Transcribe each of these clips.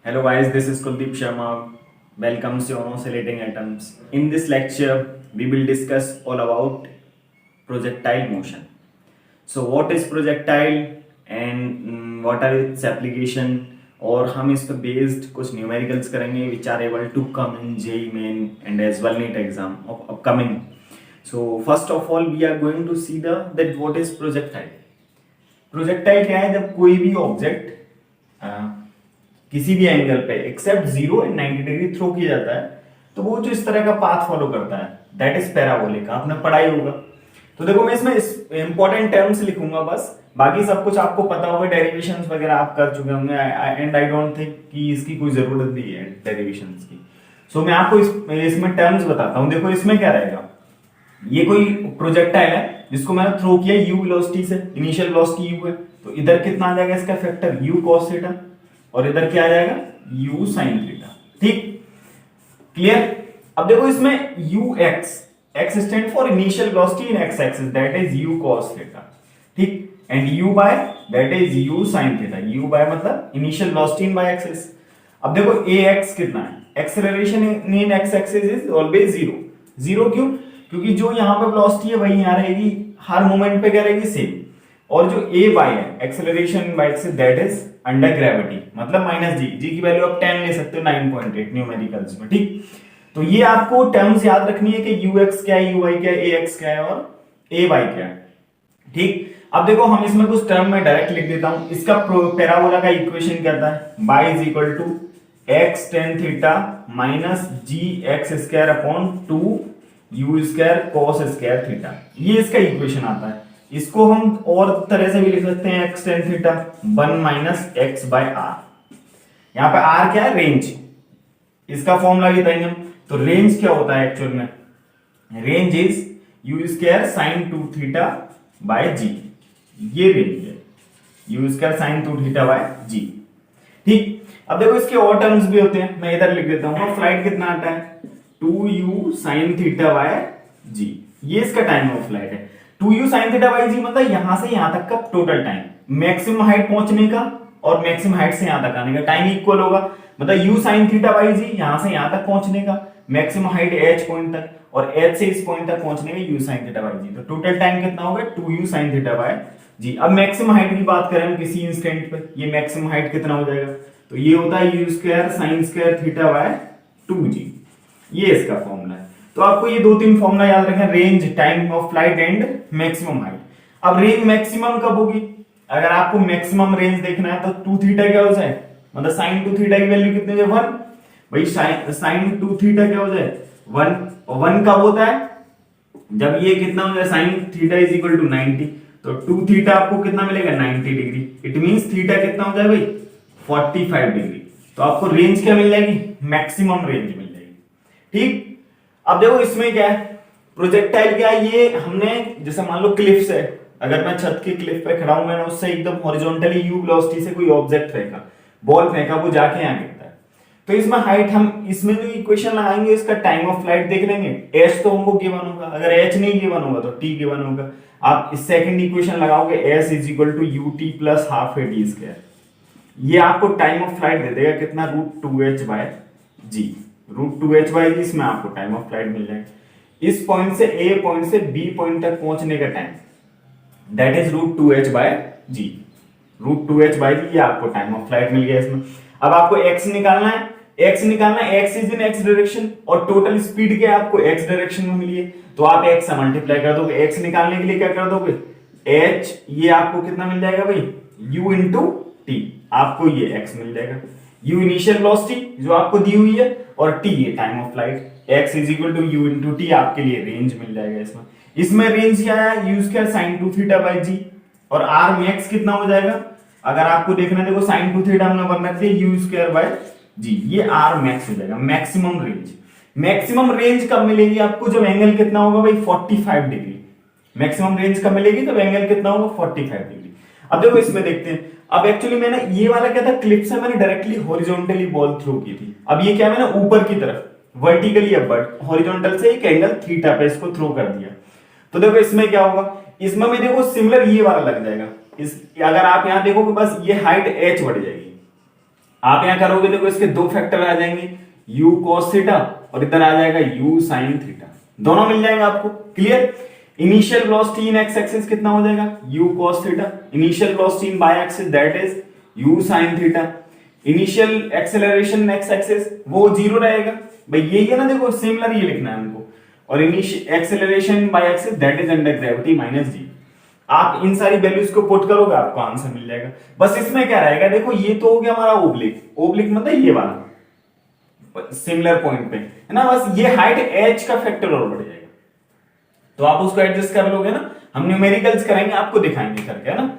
Hello guys, this is Kuldeep Sharma. Welcomes you on Oscillating Atoms. In this lecture, we will discuss all about projectile motion. So what is projectile and what are its application और हम इस पर based कुछ numericals करेंगे which are able to come in JEE main and as well NEET exam of upcoming. So first of all we are going to see that what is projectile. Projectile क्या है? जब कोई भी object किसी भी angle पे accept 0 and 90 degree throw किया जाता है तो वो जो इस तरह का पाथ फॉलो करता है दैट इज पैराबोलिक. आपने पढ़ाई होगा. तो देखो मैं इसमें इंपॉर्टेंट टर्म्स लिखूंगा बस, बाकी सब कुछ आपको पता होगा, डेरिवेशंस वगैरह आप कर चुके होंगे एंड आई डोंट थिंक कि इसकी कोई जरूरत भी है डेरिवेशंस की. सो मैं आपको इसमें टर्म्स बताता हूं. देखो इसमें क्या रहेगा, ये कोई प्रोजेक्टाइल है जिसको मैंने थ्रो किया u वेलोसिटी से, इनिशियल वेलोसिटी u है, तो इधर कितना आ जाएगा इसका फैक्टर u cos थीटा और इधर क्या आ जाएगा u sin थीटा. ठीक, क्लियर. अब देखो इसमें ux, x stand for initial velocity in x axis that is u cos theta. ठीक, and u by that is u sin theta. u by मतलब initial velocity in y axis. अब देखो ax कितना है, acceleration in x axis is always 0. 0 क्यों? क्योंकि जो यहाँ पे वेलोसिटी है वही यहाँ रहेगी, हर मोमेंट पे क्या रहेगी सेम. और जो a y है acceleration by axis that is under gravity मतलब -g. g की वैल्यू आप 10 ले सकते हो 9.8 न्यूमेरिकल्स में. ठीक, तो ये आपको टर्म्स याद रखनी है कि ux क्या है, uy क्या है, ax क्या है और ay क्या है. ठीक, अब देखो हम इसमें कुछ टर्म में डायरेक्ट लिख देता हूं. इसका पैराबोला का इक्वेशन क्या था, y is equal to x tan theta minus gx square upon 2 u square cos square theta. ये इसका इक्वेशन आता है. इसको हम और तरह से भी लिख सकते हैं x tan theta 1 minus x by r. यहाँ पे r क्या है, रेंज. इसका फॉर्मूला बताएंगे हम. तो रेंज क्या होता है एक्चुअल में, range is u square sine 2 theta by g. ये रेंज है u square sine 2 theta by g. ठीक, अब देखो इसके और टर्म्स भी होते हैं, मैं इधर लिख देता हूं. फ्लाइट कितना आता है 2u sin theta by g. ये इसका टाइम ऑफ फ्लाइट है. 2u sin theta by g मतलब यहां से यहां तक का टोटल टाइम, मैक्सिमम हाइट पहुंचने का और मैक्सिमम हाइट से यहां तक आने का टाइम इक्वल होगा. मतलब u sin theta by g यहां से यहां तक पहुंचने का, मैक्सिमम हाइट h पॉइंट तक और h से इस पॉइंट तक पहुंचने का u sin theta by g. तो टोटल टाइम कितना होगा 2u sin theta by g. अब मैक्सिमम हाइट की बात करें हम किसी इंस्टेंट पे, ये मैक्सिमम हाइट कितना हो जाएगा, तो ये होता है u square sin square theta by 2g. ये इसका फॉर्मूला है. तो आपको ये दो तीन फॉर्मूला याद रखें, range, time of flight and maximum height. अब रेंज मैक्सिमम कब होगी, अगर आपको मैक्सिमम रेंज देखना है तो 2 थीटा क्या हो जाए, मतलब sin 2 थीटा की वैल्यू कितनी है 1. भाई sin 2 थीटा क्या हो जाए 1. 1 कब होता है, जब ये कितना हो जाए sin theta is equal to 90. तो 2 थीटा आपको कितना मिलेगा 90 डिग्री. इट मींस थीटा कितना हो जाए भाई 45 डिग्री. तो आपको रेंज क्या मिल जाएगी, मैक्सिमम रेंज मिल जाएगी. ठीक, अब देखो इसमें क्या है, प्रोजेक्टाइल क्या है, ये हमने जैसे मान लो क्लिफ से, अगर मैं छत के क्लिफ पे खड़ा हूं, मैंने उससे एकदम हॉरिजॉन्टली u वेलोसिटी से कोई ऑब्जेक्ट फेंका, बॉल फेंका, वो जाके यहां गिरता है. तो इसमें हाइट, हम इसमें जो इक्वेशन लगाएंगे इसका टाइम ऑफ फ्लाइट देख लेंगे. h तो हमको गिवन होगा, अगर h नहीं गिवन होगा तो t गिवन होगा. आप इस सेकंड इक्वेशन लगाओगे s is equal to ut plus half a t square. ये आपको टाइम ऑफ फ्लाइट दे देगा कितना, √2h by g. √2h by g इसमें आपको टाइम ऑफ फ्लाइट मिल जाएगा. इस पॉइंट से a पॉइंट से b पॉइंट तक पहुंचने का time that is √2h by g. √2h by g ये आपको टाइम ऑफ फ्लाइट मिल गया इसमें. अब आपको x निकालना है, x is in x direction और टोटल स्पीड क्या है आपको x डायरेक्शन में मिली है. तो आप x से मल्टीप्लाई कर दोगे. x निकालने के लिए क्या कर दोगे, h, ये आपको कितना मिल जाएगा भाई u इंटू t. आपको ये x मिल जाएगा, u इनिशियल वेलोसिटी जो आपको दी हुई है और t ये time of flight. x is equal to u into t आपके लिए रेंज मिल जाएगा इसमें. इसमें रेंज क्या है u square sine 2 theta by g और r मैक्स कितना हो जाएगा, अगर आपको देखना, देखो साइन 2 थीटा हमने बनना चाहिए u स्क्वायर बाय g, ये r मैक्स हो जाएगा. मैक्सिमम रेंज, मैक्सिमम रेंज कब मिलेगी आपको, जब एंगल कितना होगा भाई 45 डिग्री. मैक्सिमम रेंज कब मिलेगी, जब एंगल कितना होगा 45 डिग्री. अब देखो इसमें देखते हैं. अब एक्चुअली मैंने ये वाला क्या था, क्लिप से मैंने डायरेक्टली हॉरिजॉन्टली बॉल थ्रो की थी. अब ये क्या, मैंने ऊपर की तरफ वर्टिकली अपवर्ड हॉरिजॉन्टल से एक एंगल थीटा पे इसको थ्रो कर दिया. तो देखो इसमें क्या होगा, इसमें भी देखो सिमिलर ये वाला लग जाएगा. इस अगर आप यहां देखो कि बस ये हाइट h बढ़ जाएगी, आप यहां करोगे देखो इसके दो फैक्टर आ जाएंगे, u cos थीटा और इधर आ जाएगा u sin थीटा, दोनों मिल जाएंगे आपको। Clear? Initial velocity in x axis कितना हो जाएगा, u cos theta. Initial velocity in y axis that is u sin theta. Initial acceleration x axis वो जीरो रहेगा भाई, यही है ना, देखो सिमिलर ये लिखना है हमको। और initial acceleration by axis that is under gravity minus g. आप इन सारी वैल्यूज को पुट करोगे आपको आंसर मिल जाएगा। बस इसमें क्या रहेगा, देखो ये तो हो गया हमारा ओब्लिक, ओब्लिक मतलब ये वाला सिमिलर पॉइंट पे है ना, बस ये हाइट h का फैक्टर और बढ़ जाएगा, तो आप उसको एडजस्ट कर लोगे ना। हम न्यूमेरिकल्स कराएंगे, आपको दिखाएंगे करके, है ना।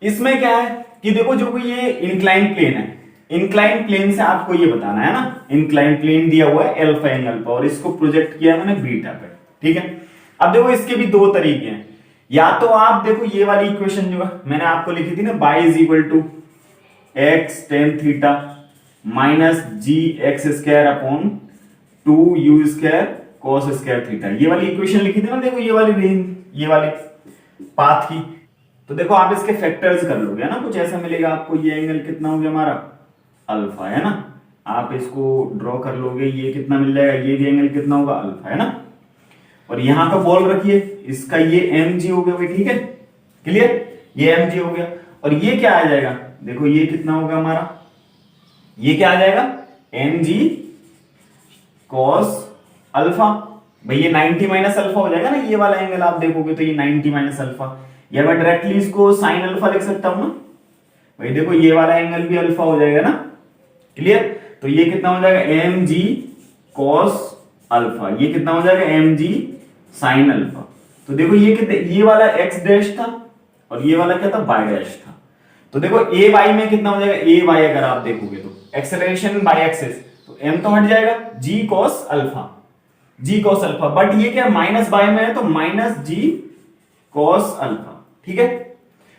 इसमें क्या है कि देखो जो ये इंक्लाइन प्लेन है, इंक्लाइन प्लेन से आपको ये बताना है ना, इंक्लाइन प्लेन दिया हुआ है अल्फा एंगल पर और इसको प्रोजेक्ट किया मैंने बीटा पे, ठीक है। अब देखो इसके भी दो तरीके हैं, या तो आप देखो ये वाली इक्वेशन जो है मैंने आपको लिखी थी ना, y is equal to x tan theta minus g x square upon 2u² cos square theta, ये वाली इक्वेशन लिखी थी ना, देखो ये वाली रेंज, ये वाली पाथ की। तो देखो आप इसके फैक्टर्स कर लोगे ना, कुछ ऐसा मिलेगा आपको, ये एंगल कितना हो गया हमारा अल्फा, है ना। आप इसको ड्रॉ कर लोगे, ये कितना मिल जाएगा, ये भी एंगल कितना होगा अल्फा, है ना। और यहां का बॉल रखिए, इसका ये mg हो गया भाई, ठीक है, क्लियर, ये mg हो गया। और ये क्या आ जाएगा, देखो ये कितना होगा हमारा, ये क्या आ जाएगा mg cos अल्फा, भाई ये 90 माइनस अल्फा हो जाएगा ना, ये वाला एंगल आप देखोगे तो ये 90 माइनस अल्फा, या मैं डायरेक्टली इसको साइन अल्फा लिख सकता हूं ना भाई, देखो ये वाला एंगल भी अल्फा हो जाएगा ना, क्लियर। तो ये कितना हो जाएगा mg cos अल्फा, ये कितना हो जाएगा mg sin अल्फा। तो देखो ये कितने, ये वाला x डैश था और ये वाला क्या था y डैश था। तो देखो a y में कितना हो जाएगा, a y अगर आप देखोगे तो एक्सेलरेशन बाय एक्सिस, तो m तो हट जाएगा, g cos alpha, g cos alpha, but ये क्या माइनस बाय में है तो माइनस g cos अल्फा, ठीक है।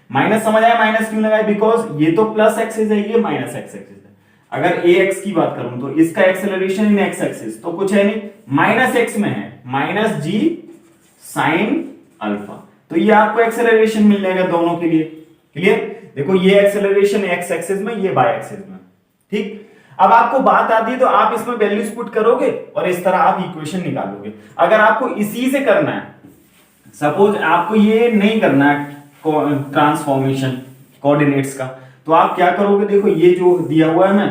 माइनस समझ आया, माइनस क्यों लगाया, बिकॉज ये तो प्लस एक्सिस है, ये माइनस एक्स एक्सिस है। अगर ax की बात करूं तो इसका एक्सेलरेशन इन एक्स एक्सिस तो कुछ है नहीं, माइनस एक्स में है, माइनस जी साइन अल्फा, तो ये आपको एक्सेलरेशन मिल जाएगा दोनों के लिए, क्लियर। देखो ये एक्सेलरेशन एक्स एक्सिस में, ये बाय एक्सिस में, ठीक। अब आपको बात आती है तो आप इसमें वैल्यूज पुट करोगे और इस तरह आप इक्वेशन निकालोगे। अगर आपको इसी से करना है, सपोज आपको ये नहीं करना है ट्रांसफॉर्मेशन कोऑर्डिनेट्स का, तो आप क्या करोगे, देखो ये जो दिया हुआ है मैं,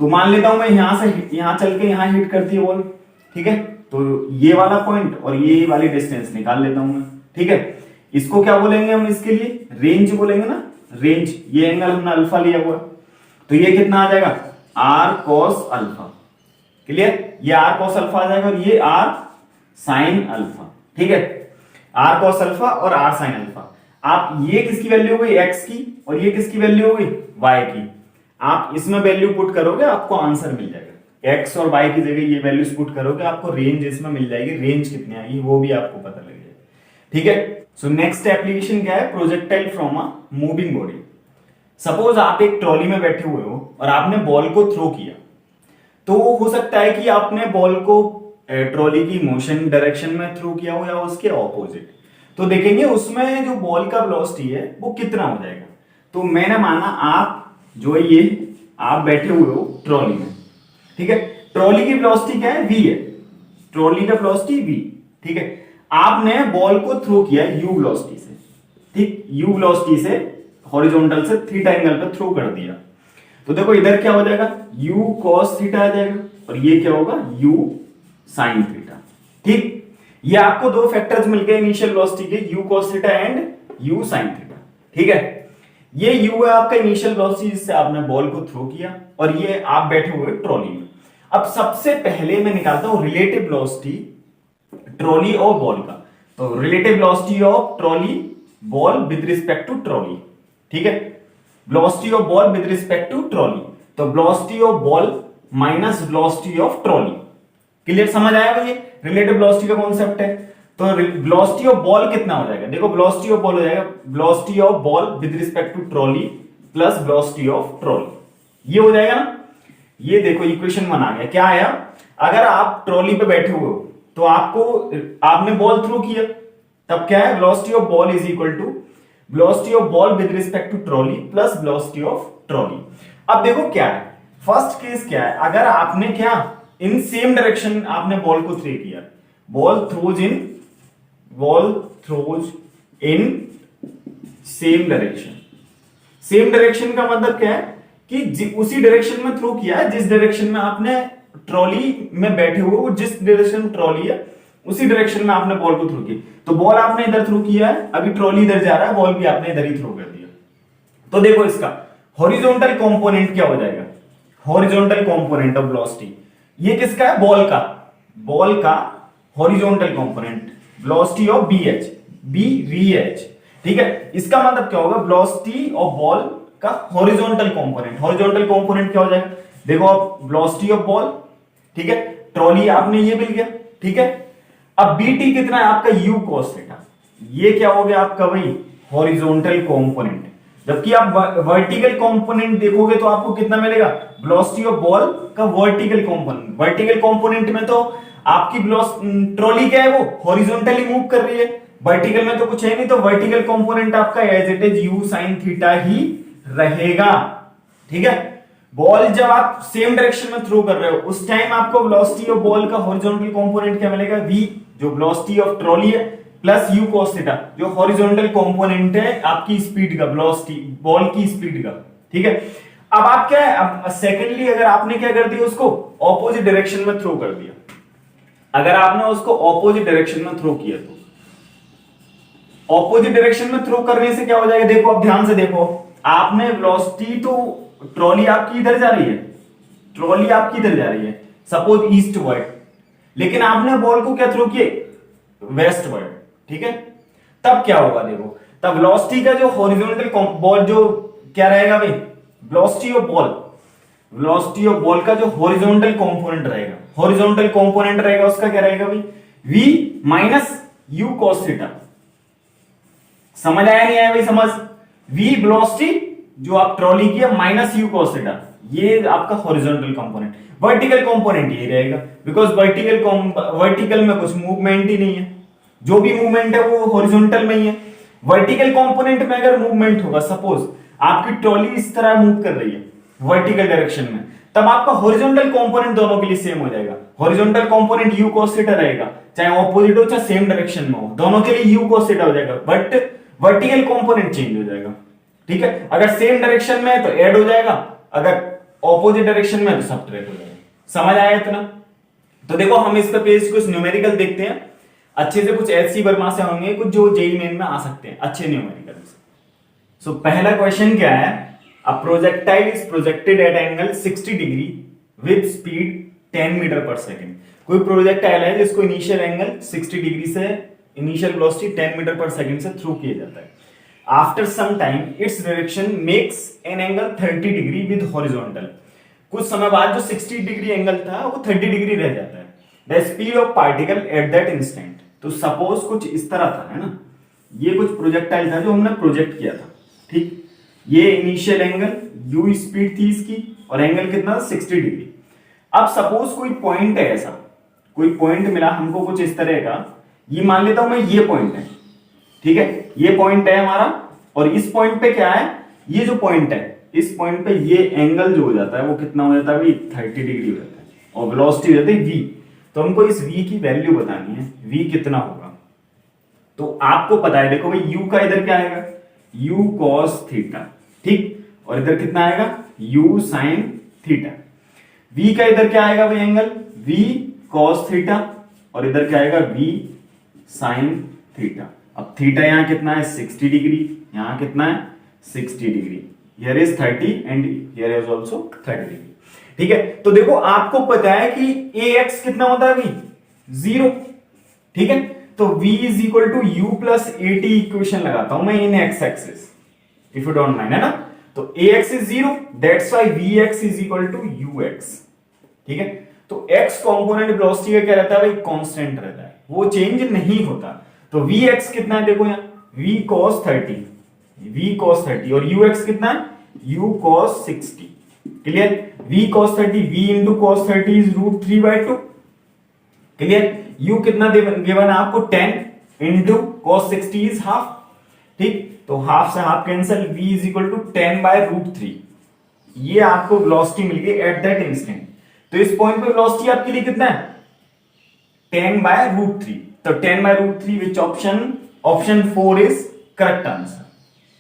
तो मान लेता हूं मैं यहां से यहां चल के यहां हिट करती है बॉल, ठीक है। तो ये वाला पॉइंट और ये वाली डिस्टेंस निकाल लेता हूं मैं, ठीक है। इसको क्या बोलेंगे हम, इसके लिए रेंज बोलेंगे ना, रेंज। ये एंगल हमने अल्फा लिया हुआ, तो ये कितना आ जाएगा r cos अल्फा, क्लियर, ये r cos अल्फा आ जाएगा और ये r sin अल्फा, ठीक है। r cos अल्फा और r sin अल्फा, आप ये किसकी वैल्यू हो गई x की और ये किसकी वैल्यू हो गई y की, आप इसमें वैल्यू पुट करोगे आपको आंसर मिल जाएगा। x और y की जगह ये वैल्यूज पुट करोगे, आपको रेंज इसमें मिल जाएगी, रेंज कितनी आएगी वो भी आपको पता लग जाएगा, ठीक है। सो नेक्स्ट एप्लीकेशन क्या है, projectile from a moving body. Suppose आप एक ट्रॉली में बैठे हुए हो और आपने बॉल को थ्रो किया, तो हो सकता है कि आपने बॉल को ट्रॉली की मोशन डायरेक्शन में थ्रो किया हो या उसके ऑपोजिट, तो देखेंगे उसमें जो बॉल का वेलोसिटी है वो कितना हो जाएगा। तो मैंने माना आप जो है ये आप बैठे हुए हो ट्रॉली में, ठीक है, ट्रॉली की वेलोसिटी क्या है, v है, ट्रॉली का वेलोसिटी v, ठीक है। आपने बॉल को थ्रो किया u वेलोसिटी से, ठीक, u वेलोसिटी से हॉरिजॉन्टल से थीटा एंगल पे थ्रो कर दिया, तो देखो इधर क्या हो जाएगा u cos थीटा आ जाएगा और ये क्या होगा u sin थीटा, ठीक। ये आपको दो फैक्टर्स मिल गए इनिशियल वेलोसिटी के, u cos theta and u sin theta, ठीक है। ये u है आपका इनिशियल वेलोसिटी जिससे आपने बॉल को थ्रो किया और ये आप बैठे हुए ट्रॉली में। अब सबसे पहले मैं निकालता हूं रिलेटिव वेलोसिटी ट्रॉली और बॉल का, तो relative velocity of trolley ball with respect to trolley, ठीक है, velocity of ball with respect to trolley, तो velocity of ball minus velocity of trolley, clear, समझ आया भाई, रिलेटिव वेलोसिटी का कॉन्सेप्ट है। तो वेलोसिटी ऑफ बॉल कितना हो जाएगा, देखो वेलोसिटी ऑफ बॉल हो जाएगा velocity of ball with respect to trolley plus velocity of trolley, ये हो जाएगा ना। ये देखो इक्वेशन 1 आ गया, क्या आया, अगर आप ट्रॉली पे बैठे हुए हो तो आपने बॉल थ्रो किया, तब क्या है velocity of ball is equal to velocity of ball with respect to trolley plus velocity of trolley. अब देखो क्या है, फर्स्ट केस क्या है, अगर आपने क्या इन सेम डायरेक्शन आपने बॉल को थ्रो किया, ball throws in same direction. Same direction का मतलब क्या है कि उसी डायरेक्शन में थ्रो किया है जिस डायरेक्शन में आपने ट्रॉली में बैठे हुए, वो जिस डायरेक्शन में ट्रॉली है उसी डायरेक्शन में आपने बॉल को थ्रो किया। तो बॉल आपने इधर थ्रो किया है, अभी ट्रॉली इधर जा रहा है, बॉल भी आपने इधर ही थ्रो कर दिया। तो देखो इसका हॉरिजॉन्टल कंपोनेंट क्या हो जाएगा, हॉरिजॉन्टल कंपोनेंट ऑफ वेलोसिटी, ये किसका है, बॉल का horizontal component velocity of BH, ठीक है। इसका मतलब क्या होगा, वेलोसिटी ऑफ बॉल का हॉरिजॉन्टल कंपोनेंट, हॉरिजॉन्टल कंपोनेंट क्या हो जाएगा, देखो आप वेलोसिटी ऑफ बॉल, ठीक है, ट्रॉली आपने ये मिल गया, ठीक है। अब BT कितना है आपका u cos थीटा, ये क्या हो गया आपका भाई हॉरिजॉन्टल कंपोनेंट। जबकि आप वर्टिकल कंपोनेंट देखोगे तो आपको कितना मिलेगा, वेलोसिटी ऑफ बॉल का वर्टिकल कंपोनेंट। वर्टिकल कंपोनेंट में तो आपकी ट्रॉली क्या है, वो हॉरिजॉन्टली मूव कर रही है, वर्टिकल में तो कुछ है नहीं, तो वर्टिकल कंपोनेंट आपका as it is u sin theta ही रहेगा, ठीक है। बॉल जब आप सेम डायरेक्शन में थ्रो कर रहे हो उस टाइम आपको वेलोसिटी ऑफ बॉल का हॉरिजॉन्टल कंपोनेंट क्या मिलेगा, v, जो वेलोसिटी ऑफ ट्रॉली है, प्लस u cos थीटा, जो हॉरिजॉन्टल कंपोनेंट है आपकी स्पीड का, वेलोसिटी बॉल की स्पीड का, ठीक है। अब आप क्या है, अब सेकेंडली अगर आपने क्या कर दिया, उसको ऑपोजिट डायरेक्शन में थ्रो कर दिया, अगर आपने उसको ऑपोजिट डायरेक्शन में थ्रो किया तो ऑपोजिट डायरेक्शन में थ्रो करने से क्या हो जाएगा, देखो अब ध्यान से देखो, आपने वेलोसिटी तो ट्रॉली आपकी इधर जा रही है, ट्रॉली आपकी इधर जा रही है सपोज ईस्ट वर्ड, लेकिन आपने बॉल को क्या थ्रो किए, वेस्ट वर्ड, ठीक है। तब क्या होगा, देखो तब वेलोसिटी का जो हॉरिजॉन्टल बॉल जो क्या रहेगा भाई, वेलोसिटी ऑफ बॉल का जो हॉरिजॉन्टल कंपोनेंट रहेगा, हॉरिजॉन्टल कंपोनेंट रहेगा उसका क्या रहेगा भाई, v minus u cos theta. समझ आया नहीं आया भाई, समझ, v वेलोसिटी जो आप ट्रॉली की है माइनस u cos थीटा, ये आपका हॉरिजॉन्टल कंपोनेंट। वर्टिकल कंपोनेंट ये रहेगा, बिकॉज वर्टिकल में कुछ मूवमेंट ही नहीं है, जो भी मूवमेंट है वो हॉरिजॉन्टल में ही है। वर्टिकल कंपोनेंट में अगर मूवमेंट होगा, सपोज आपकी ट्रॉली इस तरह मूव कर रही है वर्टिकल डायरेक्शन में, तब आपका हॉरिजॉन्टल कंपोनेंट दोनों के लिए सेम हो जाएगा, horizontal component u cos theta रहेगा, चाहे ऑपोजिट हो चाहे सेम डायरेक्शन में हो, दोनों के लिए u cos थीटा हो जाएगा, बट वर्टिकल कंपोनेंट चेंज हो जाएगा, ठीक है। अगर सेम डायरेक्शन में है तो ऐड हो जाएगा, अगर ऑपोजिट डायरेक्शन में है तो सब्ट्रैक्ट हो जाएगा। समझ आया इतना? तो देखो हम इस पे पेज कुछ न्यूमेरिकल देखते हैं, अच्छे से कुछ ऐसी वर्मा से होंगे कुछ जो जेई मेन में आ सकते हैं, अच्छे न्यूमेरिकल। सो पहला क्वेश्चन क्या है, a projectile is projected at angle 60 degree with speed 10 metre per second. कोई प्रोजेक्टाइल है जिसको इनिशियल एंगल 60 डिग्री से, initial velocity 10 metre per second से थ्रू किया जाता है। After some time its direction makes an angle 30 degree with horizontal. कुछ समय बाद जो 60 डिग्री एंगल था वो 30 डिग्री रह जाता है। The speed of particle at that instant. तो सपोज कुछ इस तरह था, है ना, ये कुछ प्रोजेक्टाइल था जो हमने प्रोजेक्ट किया था, ठीक। ये इनिशियल एंगल u स्पीड थी इसकी और एंगल कितना 60 डिग्री। अब सपोज कोई पॉइंट है, ऐसा कोई पॉइंट मिला हमको कुछ इस तरह का, ये मान लेता हूं मैं ये पॉइंट है, ठीक है, ये पॉइंट है हमारा, और इस पॉइंट पे क्या है, ये जो पॉइंट है इस पॉइंट पे ये एंगल जो हो जाता है वो कितना हो जाता है भाई 30 डिग्री हो जाता है, और वेलोसिटी हो जाती है v। तो हमको इस v की वैल्यू बतानी है, v कितना होगा। तो आपको पता है, देखो भाई u का इधर क्या आएगा, u cos थीटा, ठीक, और इधर कितना आएगा u sin थीटा। v का इधर क्या आएगा भाई एंगल v cos थीटा, और इधर क्या आएगा v sin थीटा। अब थीटा यहां कितना है 60 डिग्री, यहां कितना है 60 degree, here is 30 and here is also 30 degree, ठीक है। तो देखो आपको पता है कि ax कितना होता है भाई 0, ठीक है। तो v is equal to u plus at equation लगाता हूं मैं in x axis, if you don't mind, है ना। तो ax is 0, that's why vx is equal to ux, ठीक है। तो x कंपोनेंट वेलोसिटी का क्या रहता है भाई, कांस्टेंट रहता है, वो चेंज नहीं होता। तो vx कितना है, देखो यहां v cos 30 और ux कितना है u cos 60, clear. v cos 30 v into cos 30 is √3/2, clear. u कितना गिवन है आपको 10 into cos 60 इज हाफ, ठीक। तो हाफ से half cancel, v is equal to 10/√3, ये आपको वेलोसिटी मिल गई एट दैट इंस्टेंट। तो इस पॉइंट पे वेलोसिटी आपके लिए कितना है 10/√3। तो 10/√3 which option 4 is correct answer.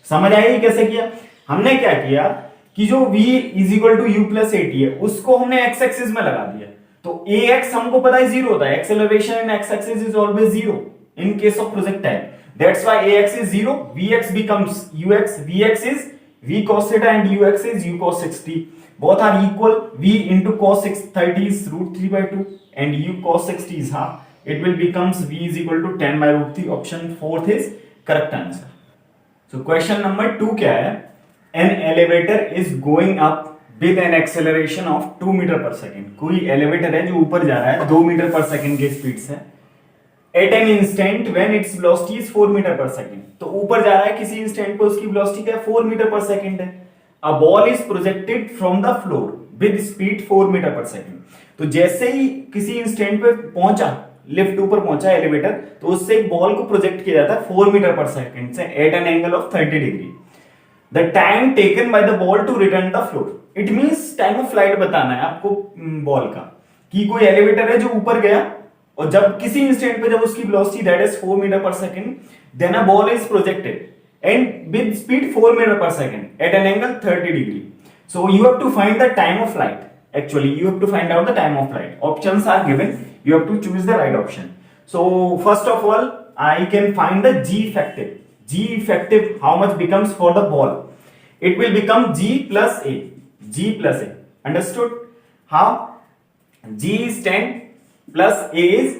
समझ आएगी कैसे किया? हमने क्या किया कि जो v is equal to u plus at है उसको हमने एक्स एक्सिस में लगा दिया। तो ए एक्स हमको पता है जीरो होता है, acceleration in x axis is always zero in case of projectile, that's why a x is zero, v x becomes u x, v x is v cos theta and u x is u cos 60, both are equal, v into cos 30 is √3/2 and u cos 60 is half, it will becomes v is equal to 10/√3, option 4th is correct answer. So question number 2 क्या है? An elevator is going up with an acceleration of 2 metre per second. कोई elevator है जो ऊपर जा रहा है 2 metre per second के स्पीड से at an instant when its velocity is 4 metre per second. तो ऊपर जा रहा है किसी इंस्टेंट पे उसकी वेलोसिटी क्या है 4 मीटर पर सेकेंड है। A ball is projected from the floor with speed 4 metre per second. तो जैसे ही किसी इंस्टेंट पे पहुंचा, लिफ्ट ऊपर पहुंचा एलिवेटर, तो उससे एक बॉल को प्रोजेक्ट किया जाता है 4 मीटर पर सेकेंड से at an angle of 30 degree. The time taken by the ball to return the floor, it means time of flight बताना है आपको बॉल का, कि कोई एलिवेटर है जो ऊपर गया और जब किसी इंस्टेंट पे जब उसकी वेलोसिटी दैट इज 4 मीटर पर second, then a ball is projected and with speed 4 metre पर second at an angle 30 degree. So you have to find the time of flight, actually you have to find out the time of flight. Options are given, you have to choose the right option. So first of all I can find the g effective. G effective how much becomes for the ball? It will become g plus a, g plus a, understood? How? G is 10 plus a is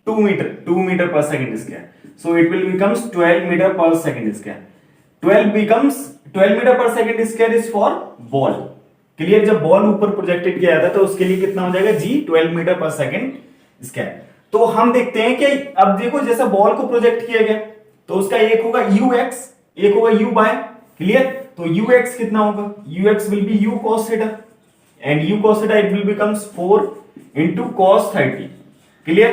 2 meter per second square, so it will becomes 12 meter per second square. 12 meter per second square is for ball. Clear? जब ball ऊपर projected किया जाता है तो उसके लिए कितना हो जाएगा जी 12 मीटर पर सेकेंड स्क्वायर। तो हम देखते हैं कि अब देखो जैसा बॉल को प्रोजेक्ट किया गया तो उसका एक होगा यू एक्स, एक होगा यू बाय। क्लियर? तो यू एक्स कितना होगा, u x will be u cos theta and u cos theta it will becomes 4 into cos 30। Clear?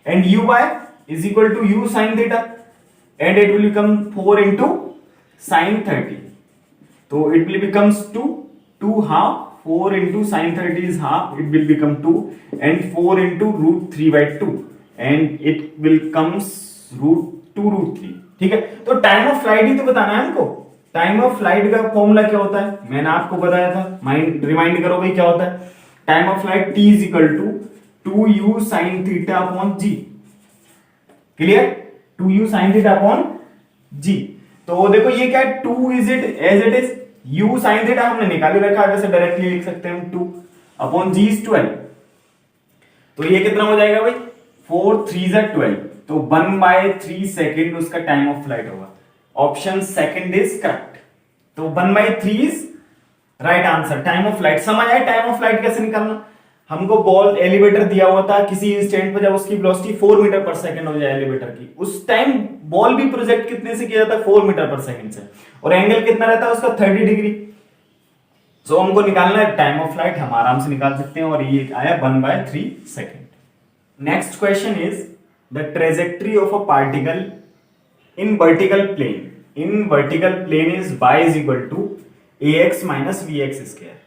And u y is equal to u sine theta and it will become 4 into sine 30, तो it will becomes 2 half, 4 into sin 30 is half, it will become 2 and 4 into √3/2 and it will comes √2√3। ठीक है? तो time of flight ही तो बताना है हमको। Time of flight का formula क्या होता है मैंने आपको बताया था, रिमाइंड करो भाई क्या होता है। Time of flight t is equal to 2u sin theta upon g। Clear? 2u sin theta upon g। तो देखो ये क्या है 2 is it as it is, u sin theta हमने निकाल रखा है, वैसे डायरेक्टली लिख सकते हैं हम 2 अपॉन g is 12। तो ये कितना हो जाएगा भाई 4 3 12, तो 1/3 सेकेंड उसका टाइम ऑफ फ्लाइट होगा। Option second is correct. तो 1/3 is right answer time of flight. समझ आए टाइम ऑफ फ्लाइट कैसे निकालना? हमको बॉल एलिवेटर दिया हुआ था, किसी इंस्टेंट पे जब उसकी वेलोसिटी 4 मीटर पर सेकंड हो जाए एलिवेटर की, उस टाइम बॉल भी प्रोजेक्ट कितने से किया जाता है 4 मीटर पर सेकंड से, और एंगल कितना रहता है उसका 30 डिग्री। सो हमको निकालना है टाइम ऑफ फ्लाइट, हम आराम से निकाल सकते हैं, और ये आया 1/3 second. Next question is the trajectory of a particle in vertical plane, in vertical plane is y is equal to ax minus vx square,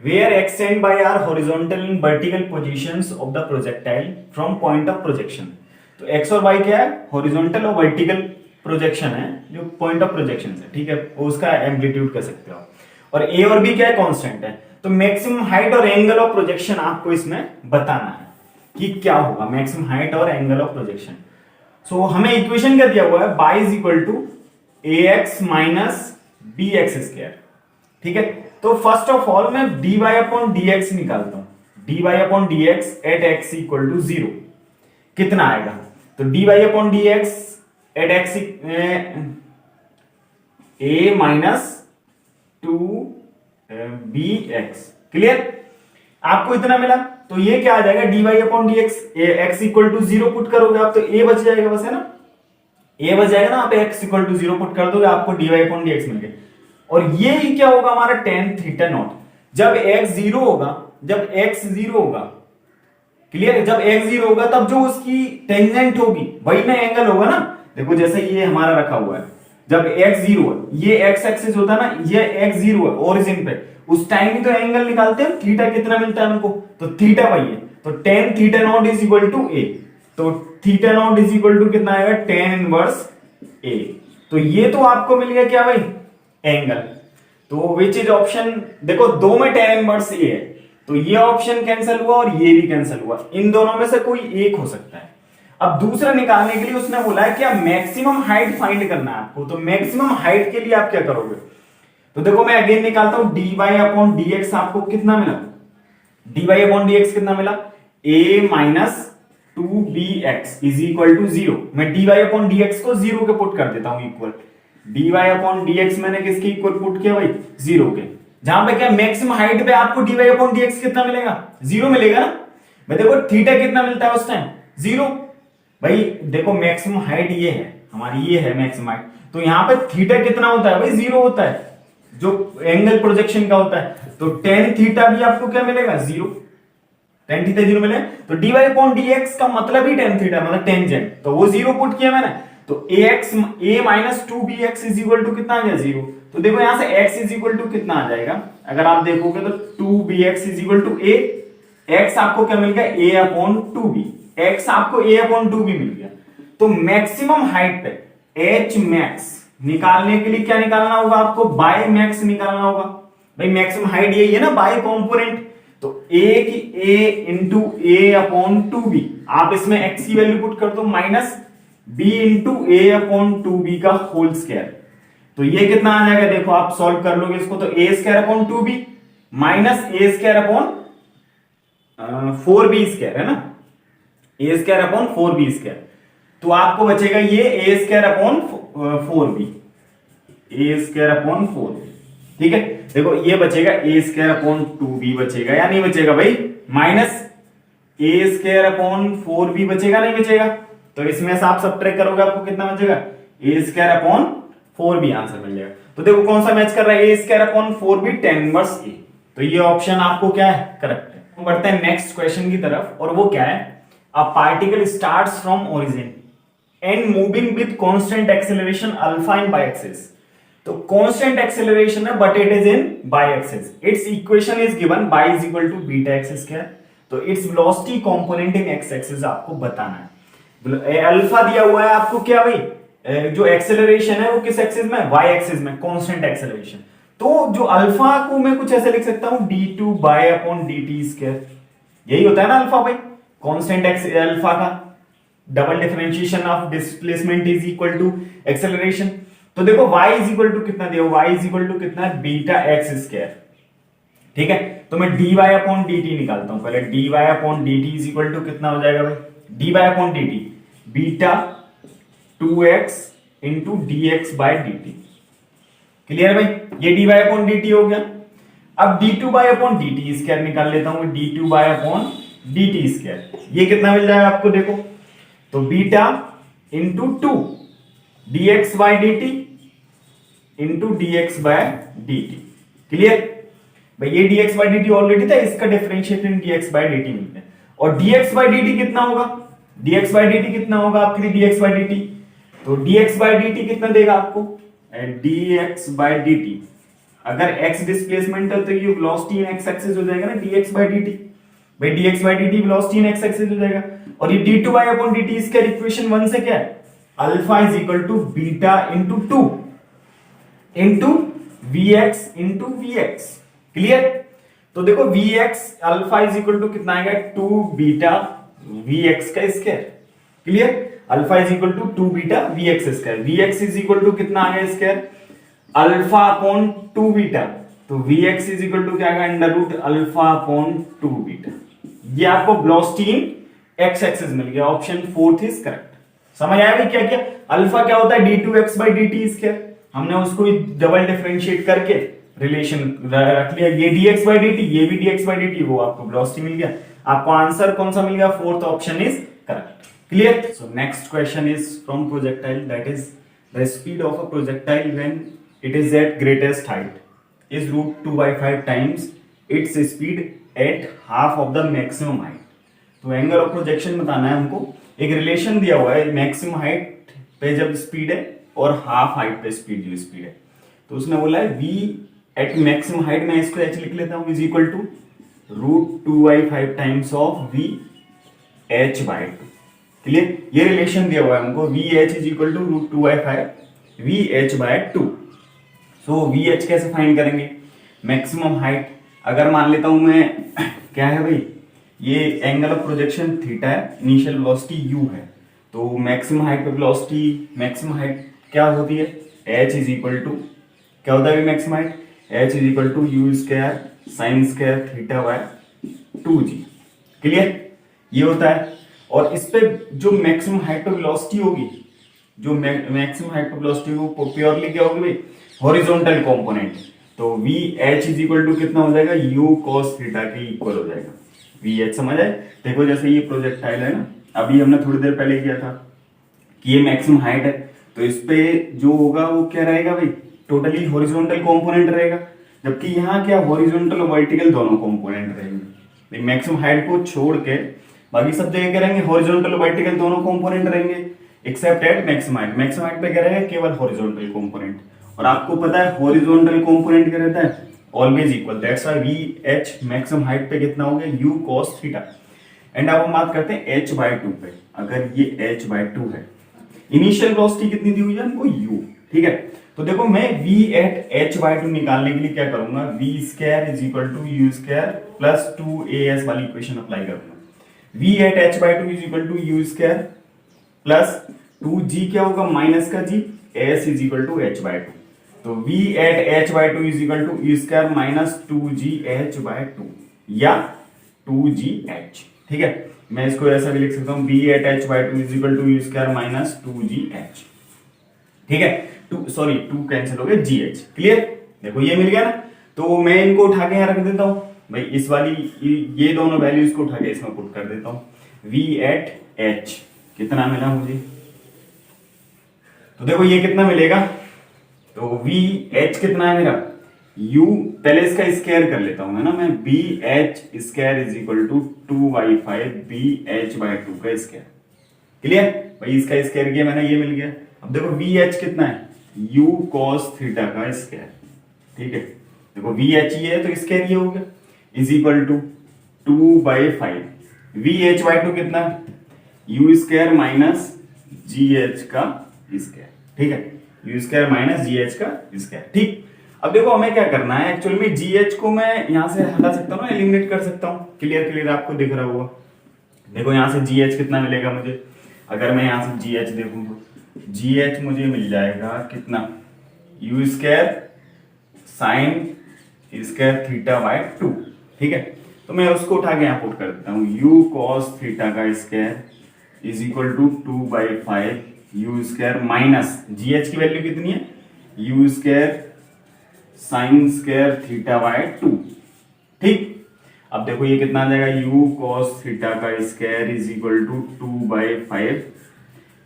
where x and y are horizontal and vertical positions of the projectile from point of projection। तो x और y क्या है, horizontal और vertical projection है जो point of projection है। ठीक है? उसका एम्पलीट्यूड कह सकते हो। और a और b क्या है, कांस्टेंट है। तो मैक्सिमम हाइट और एंगल ऑफ प्रोजेक्शन आपको इसमें बताना है कि क्या होगा मैक्सिमम हाइट और एंगल ऑफ प्रोजेक्शन। सो हमें इक्वेशन क्या दिया हुआ है y is equal to ax minus bx square। ठीक है? तो फर्स्ट ऑफ ऑल मैं dy अपॉन dx निकालता हूं। dy upon dx at x equal to 0 कितना आएगा? तो dy upon dx at x a minus 2bx। Clear? आपको इतना मिला, तो ये क्या आ जाएगा dy upon dx, x equal to 0 put करोगे आप तो a बच जाएगा बस, है ना? a बच जाएगा ना, आप x इक्वल टू 0 पुट कर दोगे आपको dy अपॉन dx मिल गया। और ये ही क्या होगा हमारा tan थीटा नॉट, जब x 0 होगा, जब x 0 होगा। क्लियर? जब x 0 होगा तब जो उसकी टेंजेंट होगी वही ना एंगल होगा ना। देखो जैसे ये हमारा रखा हुआ है, जब x जीरो है, ये x एक्सिस होता है ना, ये x जीरो है ओरिजिन पे, उस टाइम ही तो एंगल निकालते हैं थीटा कितना मिलता है हमको, तो थीटा वही है, तो tan theta not is equal to a, तो theta not is equal to कितना आएगा tan इनवर्स a। तो ये तो आपको मिल गया क्या भाई, एंगल। तो विच इज ऑप्शन, देखो दो में tan इनवर्स a है, तो ये ऑप्शन कैंसिल हुआ और ये भी कैंसिल हुआ, इन दोनों में से कोई एक हो सकता है। अब दूसरा निकालने के लिए उसने बोला है कि आप मैक्सिमम हाइट फाइंड करना है आपको, तो मैक्सिमम हाइट के लिए आप क्या करोगे, तो देखो मैं अगेन निकालता हूं, dy अपॉन dx आपको कितना मिला, dy अपॉन dx कितना मिला, a minus 2bx is equal to 0। मैं dy अपॉन dx को 0 के पुट कर देता हूं इक्वल, dy अपॉन dx मैंने किसके इक्वल पुट किया भाई, 0 के, जहां पे क्या मैक्सिमम हाइट पे आपको dy अपॉन dx कितना मिलेगा, 0 मिलेगा ना। मैं देखो थीटा कितना मिलता है उस टाइम, 0। भाई देखो मैक्सिमम हाइट ये है हमारी, ये है मैक्सिमम हाइट, तो यहां पे थीटा कितना होता है भाई, 0 होता है, जो एंगल प्रोजेक्शन का होता है, तो tan थीटा भी आपको क्या मिलेगा, 0, tan थीटा 0 मिलेगा। तो dy अपॉन dx का मतलब ही tan थीटा मतलब टेंजेंट, तो वो 0 पुट किया मैंने, तो a minus 2bx is equal to कितना आ गया, 0। तो देखो यहां से x इज इक्वल टू कितना आ जाएगा, अगर आप देखोगे तो 2bx is equal to a, x आपको क्या मिल गया, a अपॉन 2b, x आपको a अपॉन 2b मिल गया। तो मैक्सिमम हाइट पे h मैक्स निकालने के लिए क्या निकालना होगा आपको, बाय मैक्स निकालना होगा। भाई मैक्सिमम हाइट यही है ना, बाय कंपोनेंट, तो a की a into a upon 2b, आप इसमें x की वैल्यू पुट कर दो, minus b into a upon 2b का होल स्क्वायर, तो ये कितना आ जाएगा, देखो आप सॉल्व कर लोगे इसको, तो a square upon 2b minus a square upon 4b square है ना, a square upon 4b square, तो आपको बचेगा ये a square upon 4b, a square upon 4b, ठीक है। देखो ये बचेगा a स्क्वायर अपॉन 2b बचेगा या नहीं बचेगा भाई, minus a square upon 4b बचेगा नहीं बचेगा, तो इसमें से आप सब्ट्रैक्ट करोगे आपको कितना बचेगा, a square upon 4b answer मिल जाएगा। तो देखो कौन सा मैच कर रहा है, a square upon 4b tan inverse a, तो ये ऑप्शन आपको क्या है, करेक्ट है। हम बढ़ते हैं नेक्स्ट क्वेश्चन की तरफ, और वो क्या है, a particle starts from origin and moving with constant acceleration alpha in by axis, तो कांस्टेंट एक्सेलरेशन है but it is in by axis, its equation is given y is equal to beta x square, तो its velocity component in x axis आपको बताना है। Alpha दिया हुआ है आपको क्या भाई, जो एक्सेलरेशन है वो किस एक्सिस में, y एक्सिस में, कांस्टेंट एक्सेलरेशन, तो जो अल्फा को मैं कुछ ऐसे लिख सकता हूं d2 by upon dt square, यही होता है ना अल्फा भाई, कांस्टेंट अल्फा का double differentiation of displacement is equal to acceleration. तो देखो y इज इक्वल टू कितना दिया, y इज इक्वल टू कितना है, बीटा एक्स स्क्वायर, ठीक है। तो मैं dy अपॉन dt निकालता हूं पहले, dy upon dt is equal to कितना हो जाएगा भाई, dy upon dt beta 2x into dx by dt, clear भाई, ये dy अपॉन dt हो गया। अब d2 by upon dt square निकाल लेता हूं, d2 by upon dt square, ये कितना मिल जाएगा आपको, देखो तो beta into 2 dx by dt into dx by dt, clear भाई, ये dx बाय dt ऑलरेडी था, इसका डिफरेंशिएशन dx बाय dt मिलता है, और dx बाय dt कितना होगा, dx बाय dt कितना होगा आपके लिए, dx बाय dt, तो dx बाय dt कितना देगा आपको, dx बाय dt, अगर x डिस्प्लेसमेंट है तो ये वेलोसिटी इन x एक्सिस हो जाएगा ना, dx बाय dt, भाई dx by dt velocity in x axis हो जाएगा, और ये d2 बाय अपॉन dt इसका इक्वेशन 1 से क्या है, alpha is equal to beta into 2 into vx into vx, clear. तो देखो vx alpha is equal to कितना आएगा, 2 बीटा vx का square, clear, alpha is equal to 2 beta vx square, vx is equal to कितना आ गया square, alpha upon 2 beta, तो vx is equal to क्या आएगा, under root alpha upon 2 beta, ये आपको वेलोसिटी इन x एक्सिस मिल गया, ऑप्शन 4 इज करेक्ट। समझ आया भाई क्या क्या, अल्फा क्या होता है, d2x बाय dt स्क्वायर, हमने उसको डबल डिफरेंशिएट करके रिलेशन रख लिया, ये dx बाय dt, ये भी dx बाय dt, वो आपको वेलोसिटी मिल गया, आपको आंसर कौन सा मिल गया, fourth option is correct, clear. So next question is from projectile, that is the speed of a projectile when it is at greatest height is √2/5 times its speed at half of the maximum height. तो angle of projection बताना है हमको, एक relation दिया हुआ है, maximum height पे जब स्पीड है और हाफ हाइट पे स्पीड जो स्पीड है। तो उसने बोला है v एट मैक्सिमम हाइट, मैं इसको h लिख लेता हूँ, is equal to √2y5 times of v h/2। Clear, ये रिलेशन दिया हुआ है हमको, v h is equal to √2y5 v h/2। So v h कैसे फाइंड करेंगे? मैक्सिमम हाइट, अगर मान लेता हूं मैं क्या है भाई, ये एंगल ऑफ प्रोजेक्शन थीटा है, इनिशियल वेलोसिटी u है, तो मैक्सिमम हाइट पे वेलोसिटी, मैक्सिमम हाइट क्या होती है? h इज इक्वल टू क्या होता है maximum height? h is equal to u square sine square theta by 2g। Clear, ये होता है। और इस पे जो मैक्सिमम हाइट पे वेलोसिटी होगी, जो मैक्सिमम हाइट पे वेलोसिटी होगी वो प्योरली क्या होगी भाई? Horizontal component. तो v h is equal to कितना हो जाएगा? u cos थीटा के इक्वल हो जाएगा। वी एच समझ आए? देखो जैसे ये प्रोजेक्टाइल है ना, अभी हमने थोड़ी देर पहले किया था कि ये मैक्सिमम हाइट है, तो इस पे जो होगा वो क्या रहेगा भाई? टोटली हॉरिजॉन्टल कंपोनेंट रहेगा। जबकि यहाँ क्या हॉरिजॉन्टल और वर्टिकल दोनों कंपोनेंट रहेंगे। मैक्सिमम हाइट को छोड़ के बाकी सब जगह क्या रहेंगे? हॉरिजॉन्टल और वर्टिकल दोनों कंपोनेंट रहेंगे, accept eight maximum height. Maximum height पे क्या रहेगा? केवल हॉरिजॉन्टल कंपोनेंट। और आपको पता है हॉरिजॉन्टल कंपोनेंट क्या रहता है? Always equal. That's why V H maximum height पे कितना हो गया? u cos theta. एंड अब हम बात करते हैं h/2 पे। अगर ये h/2 है, इनिशियल वेलोसिटी कितनी दी हुई है हमको? u। ठीक है, तो देखो मैं v एट h/2 निकालने के लिए क्या करूंगा? v square is equal to u square plus 2as वाली इक्वेशन अप्लाई करूंगा। v at h/2 is equal to u square plus 2g क्या होगा? माइनस का g, s is equal to h/2। तो v at h/2 is equal to u square minus 2g h/2 या 2gh। ठीक है, मैं इसको ऐसा भी लिख सकता हूं, v at h/2 is equal to u square minus 2gh। ठीक है, सॉरी 2 कैंसिल हो गया, gh। क्लियर, देखो ये मिल गया ना। तो मैं इनको उठा के यहां रख देता हूं भाई, इस वाली ये दोनों वैल्यूज को उठा के इसमें पुट कर देता हूं। v एट h कितना मिला मुझे? तो देखो ये कितना मिलेगा? तो वी एच कितना है मेरा? u, पहले इसका स्क्वायर कर लेता हूं है ना मैं, v h square is equal to 2y5 v h/2 का स्क्वायर। क्लियर भाई, इसका स्क्वायर किया मैंने, ये मिल गया। अब देखो वी एच कितना है? u cos थीटा का स्क्वायर। ठीक है, देखो वी एच ये है तो स्क्वायर ये हो गया, is equal to 2/5 we h/2 कितना है? u square minus g H का स्क्वायर। ठीक है, u square minus g H का स्क्वायर। ठीक, अब देखो हमें क्या करना है, एक्चुअल में जी एच को मैं यहां से हटा सकता हूँ ना, एलिमिनेट कर सकता हूँ। क्लियर आपको दिख रहा होगा। देखो यहां से जी एच कितना मिलेगा मुझे? अगर मैं यहां से जी एच देखूं तो जी एच मुझे मिल जाएगा कितना? u square sine square theta by 2। ठीक है, तो मैं उसको उठा के यहां पुट कर देता हूं, u cos थीटा का square is equal to 2/5 u square minus g h की वैल्यू कितनी है? u square sine square theta by 2। ठीक, अब देखो ये कितना आ जाएगा? u cos थीटा का square is equal to 2/5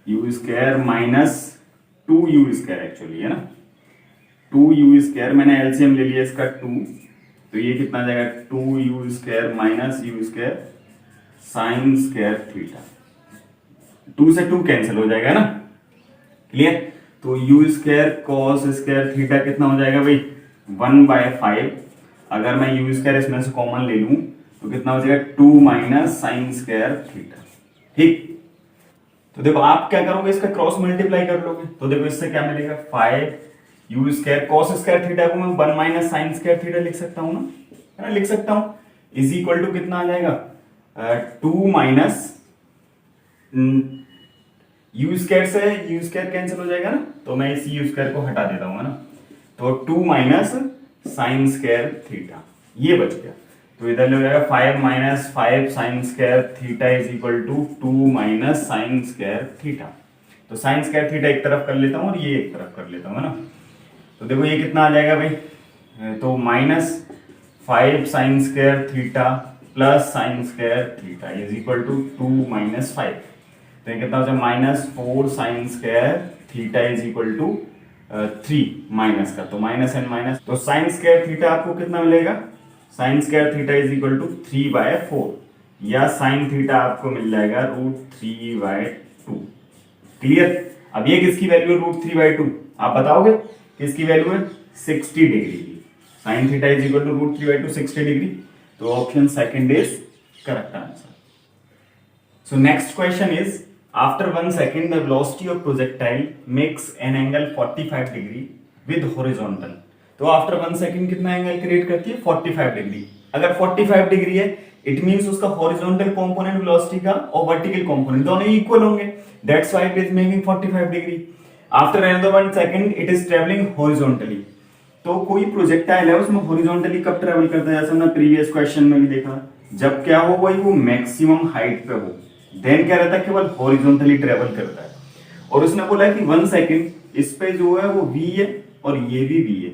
u square minus 2u square, actually है ना 2u स्क्वायर, मैंने एलसीएम ले लिया इसका 2, तो ये कितना आ जाएगा? 2u square minus u square sine square theta. 2 से 2 कैंसिल हो जाएगा ना। क्लियर, तो u square cos square theta कितना हो जाएगा भाई? 1/5। अगर मैं u स्क्वायर इसमें से कॉमन ले लूं तो कितना हो जाएगा? 2 माइनस साइन स्क्वायर थीटा। ठीक, तो देखो आप क्या करोगे? इसका क्रॉस मल्टीप्लाई कर लोगे, तो देखो इससे क्या मिलेगा? 5 u square cos square theta को मैं 1 माइनस साइन स्क्वायर थीटा लिख सकता हूं ना, है ना, लिख सकता हूं। इज इक्वल टू कितना आ जाएगा? 2 माइनस u स्क्वायर से u स्क्वायर कैंसिल हो जाएगा ना, तो मैं इस u स्क्वायर को हटा देता हूँ ना, तो 2 माइनस साइन स्क्वायर थीटा ये बच गया। तो इधर ले जाएगा 5 minus 5 sine square theta is equal to 2 minus sine square theta. तो साइन स्क्वायर थीटा एक तरफ कर लेता हूँ और ये एक तरफ कर लेता हूँ, है ना। तो देखो ये कितना आ जाएगा भाई? तो minus 5 sine square theta plus sine square theta is equal to 2 minus 5। तो ये कितना हो जाएगा? Minus 4 sine square theta is equal to 3 minus का, तो माइनस एंड माइनस, तो साइन स्क्वायर थीटा आपको कितना मिलेगा? Sine square theta is equal to 3/4 या साइन थीटा आपको मिल जाएगा √3/2। क्लियर, अब ये किसकी वैल्यू है √3/2, आप बताओगे किसकी वैल्यू है 60 डिग्री की। Sine theta is equal to √3/2 60 degree. तो option second is correct answer. So next question is, after 1 second the velocity of projectile makes an angle 45 degree with horizontal। तो आफ्टर 1 सेकंड कितना angle create करती है 45 degree. अगर 45 degree है it means उसका horizontal component velocity का और vertical component दोनों इक्वल होंगे, that's why it is making 45 degree. After another 1 second it is travelling horizontally. तो कोई प्रोजेक्टाइल है उसमें हॉरिजॉन्टली कब ट्रैवल करता है, जैसे हमने प्रीवियस क्वेश्चन में भी देखा, जब क्या हो वही वो मैक्सिमम हाइट पे हो, देन क्या रहता है केवल हॉरिजॉन्टली ट्रेवल करता है। और उसने बोला है कि 1 सेकंड इस पे जो है वो v है और ये भी v है,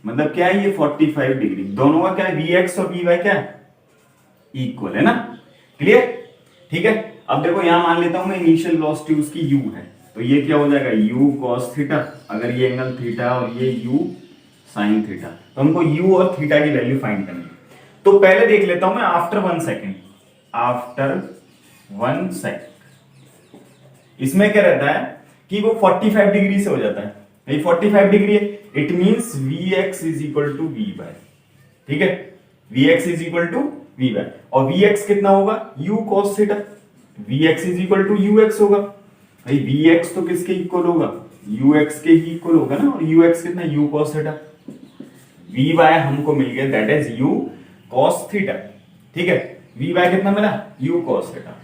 मतलब क्या है ये 45 डिग्री, दोनों का क्या है vx और vy क्या है इक्वल है ना। क्लियर, ठीक है। अब देखो यहां मान लेता हूं मैं इनिशियल वेलोसिटी उसकी u है, तो ये क्या हो जाएगा u cos थीटा, अगर ये एंगल थीटा और ये u sin थीटा, तो हमको u और थीटा की वैल्यू फाइंड करनी है। तो पहले देख लेता हूं मैं आफ्टर 1 सेकंड, आफ्टर 1 सेकंड इसमें क्या रहता है कि वो 45 डिग्री से हो जाता है, ये 45 डिग्री है, it means vx is equal to vy। ठीक है, vx is equal to vy और vx कितना होगा u cos theta, vx is equal to ux होगा। भाई vx तो किसके इक्वल होगा ux के ही इक्वल होगा ना, और ux कितना u cos थीटा, vy हमको मिल गया that is u cos theta. ठीक है, vy कितना मिला u cos थीटा।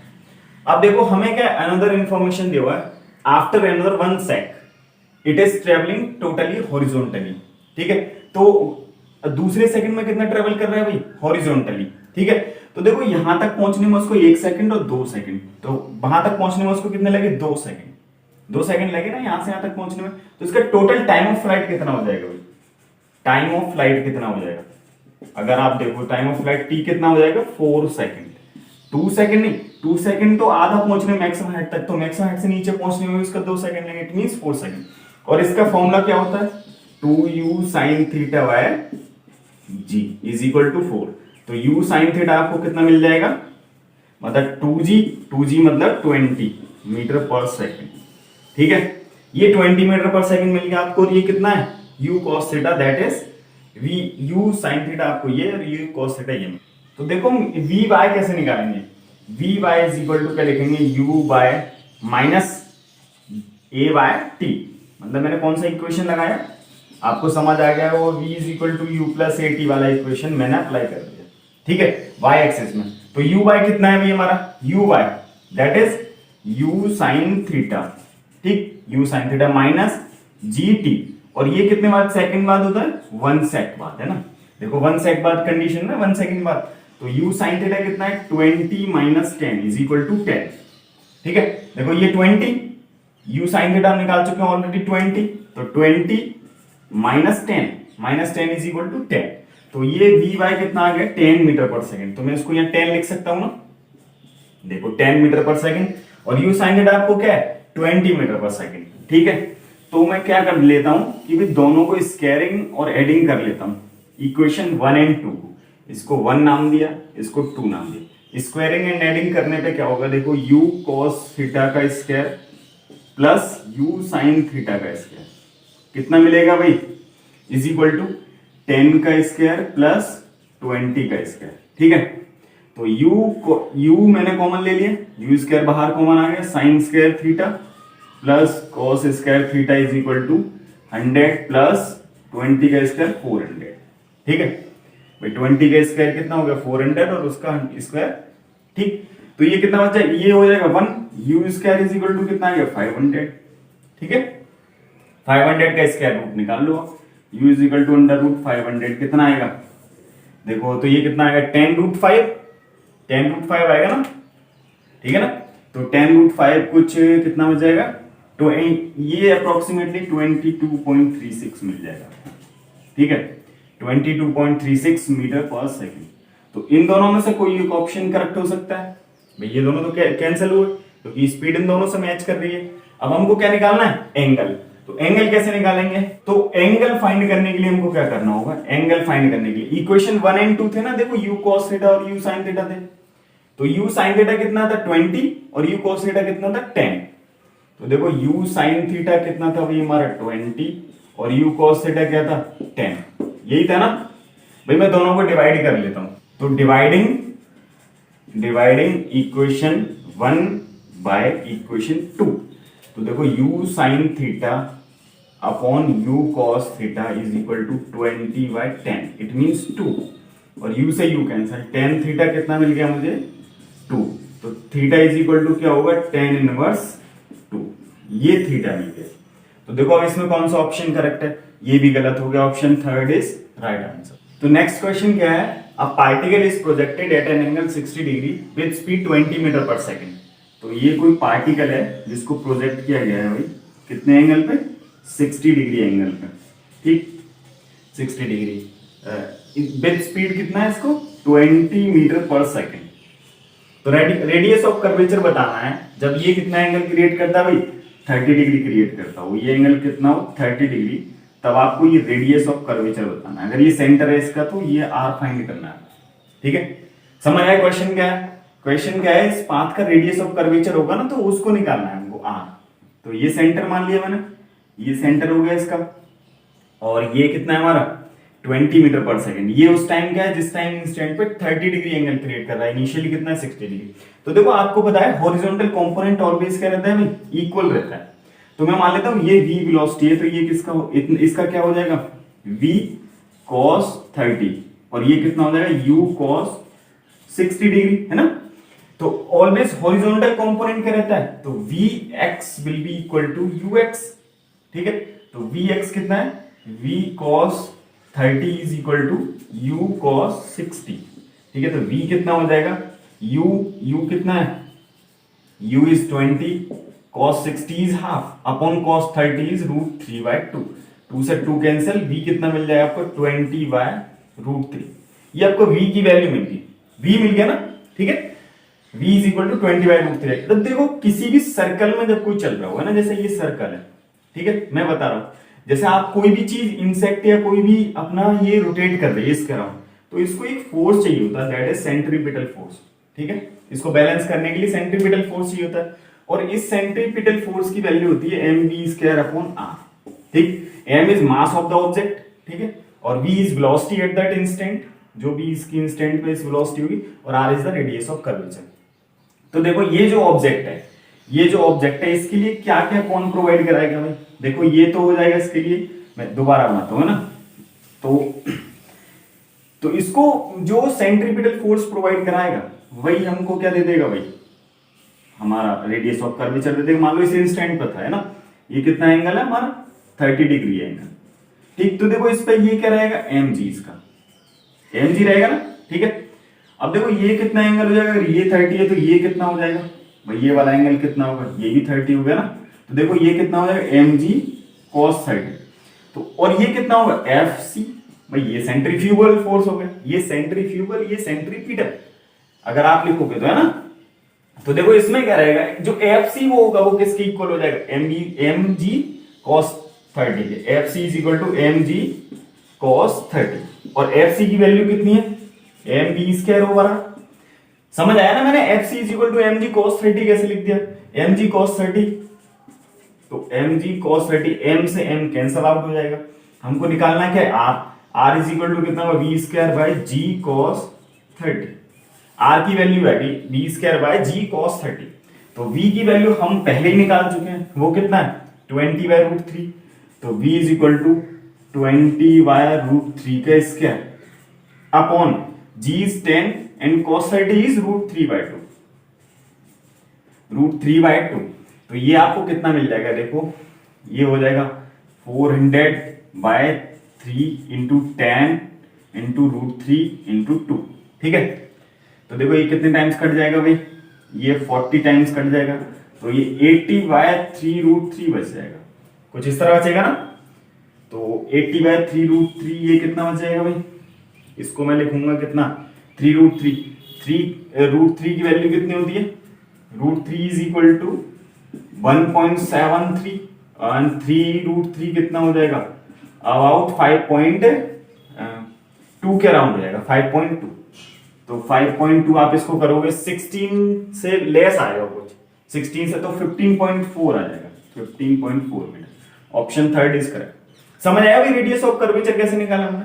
अब देखो हमें क्या अनदर इंफॉर्मेशन दिया हुआ है, after another 1 sec it is travelling totally horizontally. ठीक है, तो दूसरे सेकंड में कितना ट्रेवल कर रहा है भाई हॉरिजॉन्टली। ठीक है, तो देखो यहां तक पहुंचने में उसको 1 सेकंड और 2 सेकंड, तो वहां तक पहुंचने में उसको कितने लगे 2 सेकंड, 2 सेकंड लगे ना यहां से यहां तक पहुंचने में। तो इसका टोटल टाइम ऑफ फ्लाइट कितना हो जाएगा भाई, टाइम ऑफ फ्लाइट कितना हो जाएगा, अगर आप देखो टाइम ऑफ फ्लाइट टी कितना हो जाएगा 4 सेकंड, 2 सेकंड नहीं, 2 सेकंड तो आधा पहुंचने मैक्सिमम हाइट तक, तो मैक्सिमम हाइट से नीचे पहुंचने में उसका 2 सेकंड लगे, इट मींस 4 सेकंड। और इसका फॉर्मूला क्या होता है 2u sin theta by g is equal to 4। तो u sin थीटा आपको कितना मिल जाएगा, मतलब 2g मतलब 20 मीटर पर सेकंड। ठीक है, ये 20 मीटर पर सेकंड मिल गया आपको, और ये कितना है u cos theta that is u sin theta आपको ये, और u cos थीटा ये। तो देखो vy कैसे निकालेंगे, vy इज इक्वल टू क्या लिखेंगे u by minus a by t, मतलब मैंने कौन सा इक्वेशन लगाया आपको समझ आ गया, वो v is equal to u plus a t वाला इक्वेशन मैंने अप्लाई कर दिया। ठीक है, y एक्सिस में, तो u बाय कितना है भाई हमारा u by that is u sin theta. ठीक, u sin theta minus gt, और ये कितने बाद सेकंड बाद होता है 1 सेक बाद है ना, देखो 1 सेक बाद कंडीशन में 1 सेकंड बाद, तो u sin थीटा कितना है 20 माइनस 10 इज इक्वल टू 10। ठीक है, देखो ये 20 u sin थीटा निकाल चुके हैं ऑलरेडी 20, तो 20 माइनस 10 इज इक्वल टू 10, तो ये vy कितना आ गया 10 मीटर पर सेकंड, तो मैं इसको यहाँ 10 लिख सकता हूं ना, देखो 10 मीटर पर सेकंड, और u sin थीटा आपको क्या है 20 मीटर पर सेकंड। ठीक है, तो मैं क्या कर लेता हूं कि भाई दोनों को स्क्वायरिंग और एडिंग कर लेता हूं, इक्वेशन 1 एंड 2 को, इसको 1 नाम दिया इसको 2 नाम दिया, स्क्वायरिंग एंड एडिंग करने पे क्या होगा, देखो u cos थीटा का square plus u sin theta का स्क्वायर कितना मिलेगा भाई इज इक्वल टू 10 का स्क्वायर प्लस 20 का स्क्वायर। ठीक है, तो u मैंने कॉमन ले लिया, u स्क्वायर बाहर कॉमन आ गया, sin square theta plus cos square theta is equal to 100 plus 20 का स्क्वायर 400। ठीक है भाई, 20 का स्क्वायर कितना हो गया 400 और उसका स्क्वायर। ठीक, तो ये कितना बचा, ये हो जाएगा 1, u square is equal to कितना आ गया 500। ठीक है, 500 का स्क्वायर रूट निकाल लो, u is equal to under root 500 कितना आएगा, देखो तो ये कितना आएगा 10 रूट 5 आएगा ना। ठीक है ना, तो 10 रूट 5 कुछ कितना बच जाएगा, तो ये अप्रोक्सीमेटली 22.36 मिल जाएगा। ठीक है, 22.36 मीटर पर सेकंड। तो इन दोनों में से कोई एक ऑप्शन करेक्ट हो सकता है भाई, ये दोनों तो कैंसिल हुए क्योंकि स्पीड इन दोनों से मैच कर रही है। अब हमको क्या निकालना है एंगल, तो एंगल कैसे निकालेंगे, तो एंगल फाइंड करने के लिए हमको क्या करना होगा, एंगल फाइंड करने के लिए इक्वेशन 1 एंड 2 थे ना, देखो u cos थीटा और u sin थीटा थे, तो u sin थीटा कितना था 20 और u cos थीटा कितना था 10। तो देखो u sin थीटा कितना था भाई हमारा 20 और u cos थीटा क्या था 10, यही था ना भाई। मैं दोनों को डिवाइड कर लेता हूं, तो डिवाइडिंग इक्वेशन 1 बाय इक्वेशन 2, तो देखो u sin theta upon u cos theta is equal to 20 by 10, it means 2, और u से u कैंसिल, tan थीटा कितना मिल गया मुझे 2, तो थीटा इज इक्वल टू क्या होगा tan इनवर्स 2, ये थीटा मिल गया। तो देखो अब इसमें कौन सा ऑप्शन करेक्ट है, ये भी गलत हो गया, option third is right answer. तो नेक्स्ट क्वेश्चन क्या है, a particle is projected at an angle 60 degree with speed 20 metre पर सेकंड। तो ये कोई पार्टिकल है जिसको प्रोजेक्ट किया गया है भाई कितने एंगल पे 60 डिग्री एंगल पे, ठीक 60 डिग्री विद स्पीड कितना है इसको 20 मीटर पर सेकंड। तो रेडियस ऑफ कर्वेचर बताना है, जब ये कितना एंगल क्रिएट करता है भाई 30 डिग्री क्रिएट करता हो, ये एंगल कितना हो 30 डिग्री, तब आपको ये रेडियस ऑफ कर्वेचर बताना है। अगर ये सेंटर है इसका तो ये r फाइंड करना है, ठीक है। समझ आया क्वेश्चन क्या है, क्वेश्चन क्या है, इस पाथ का रेडियस ऑफ कर्वेचर होगा ना तो उसको निकालना है हमको r। तो ये सेंटर मान लिया मैंने, ये सेंटर हो गया इसका, और ये कितना है हमारा 20 मीटर पर सेकंड। ये उस टाइम क्या है जिस टाइम इंस्टेंट पे 30 डिग्री एंगल क्रिएट कर रहा है, इनिशियली कितना है 60 डिग्री। तो देखो आपको पता है हॉरिजॉन्टल कंपोनेंट ऑलवेज क्या रहता है भाई इक्वल रहता है। तो मैं मान लेता हूं ये v वेलोसिटी है, तो ये किसका इसका क्या हो जाएगा v cos 30, और ये कितना हो जाएगा u cos 60 डिग्री, है ना। तो ऑलवेज हॉरिजॉन्टल कंपोनेंट क्या रहता है, तो vx will be equal to ux, ठीक है। तो vx कितना है v cos 30 is equal to u cos 60, ठीक है। तो v कितना हो जाएगा u कितना है u इज 20, cos 60 इज half upon cos 30 is √3 by 2, 2 से 2 कैंसिल, v कितना मिल जाएगा आपको 20 बाय √3। ये आपको v की वैल्यू मिल गई, v मिल गया ना, ठीक है। v is equal to 20 by √3। तो देखो किसी भी सर्कल में जब कोई चल रहा होगा ना, जैसे ये सर्कल है, ठीक है, मैं बता रहा हूं, जैसे आप कोई भी चीज इंसेक्ट या कोई भी अपना ये रोटेट कर रही है इसके अराउंड, तो इसको एक फोर्स चाहिए होता है, दैट इज सेंट्रीपिटल फोर्स, ठीक है। इसको बैलेंस करने के लिए सेंट्रीपिटल फोर्स चाहिए होता है, और इस सेंट्रीपिटल फोर्स की वैल्यू होती है mv² अपॉन r, ठीक। m is mass of the object, ठीक है, और v is velocity at that instant, जो भी इसकी इंस्टेंट पे इस वेलोसिटी होगी, और r is the radius of curvature. तो देखो ये जो ऑब्जेक्ट है इसके लिए क्या क्या कौन प्रोवाइड कराएगा भाई, देखो ये तो हो जाएगा इसके लिए, मैं दोबारा बनाता हूं, है ना। तो इसको जो सेंट्रीपिटल फोर्स प्रोवाइड कराएगा वही हमको क्या दे देगा भाई, हमारा रेडियस ऑफ कर्वेचर दे देगा। मान लो इस इंस्टेंट पर था, है ना, ये कितना एंगल है हमारा 30 डिग्री एंगल, ठीक। तो देखो इस पे ये क्या रहेगा mg, इसका mg रहेगा ना, ठीक है। अब देखो ये कितना एंगल हो जाएगा, अगर ये 30 है तो ये कितना हो जाएगा भाई, ये वाला एंगल कितना होगा, ये भी 30 हो गया ना। तो देखो ये कितना हो जाएगा mg cos 30, तो और ये कितना होगा fc, भाई ये सेंट्रीफ्यूगल फोर्स हो गया, ये सेंट्रीफ्यूगल, ये सेंट्रीपिटल अगर आप लिखोगे तो, है ना। तो देखो इसमें क्या रहेगा, जो fc वो होगा वो किसके इक्वल हो जाएगा mg cos 30 के, fc is equal to mg cos 30, और fc की वैल्यू कितनी है mv² ओवर r। समझ आया ना, मैंने fc is equal to mg cos 30 कैसे लिख दिया, mg cos 30, तो mg cos 30 m से m कैंसल आउट हो जाएगा, हमको निकालना क्या है r इज इक्वल टू कितना होगा v² by g cos 30, r की वैल्यू है v² बाय g cos 30, तो v की वैल्यू हम पहले ही निकाल चुके हैं, वो कितना है 20 बाय √3, तो v is equal to 20 by √3 का square upon g is 10 and cos 30 is √3 by 2, √3 by 2। तो ये आपको कितना मिल जाएगा, देखो ये हो जाएगा 400 by 3 इंटू 10 इंटू √3 इंटू 2, ठीक है। तो देखो ये कितने टाइम्स कट जाएगा भाई, ये 40 टाइम्स कट जाएगा, तो ये 80 by 3 √3 बच जाएगा, कुछ इस तरह बचेगा ना। तो 80 by 3 √3 ये कितना बच जाएगा भाई, इसको मैं लिखूंगा कितना 3 √3 की वैल्यू कितनी होती है, √3 इज इक्वल टू 1.73, और 3 √3 कितना हो जाएगा अबाउट 5.2 के अराउंड हो जाएगा 5.2। तो 5.2 आप इसको करोगे 16 से लेस आएगा कुछ, 16 से तो 15.4 आ जाएगा, 15.4 metre. Option third is correct. समझ आया भाई रेडियस ऑफ कर्वेचर कैसे निकाला हमने?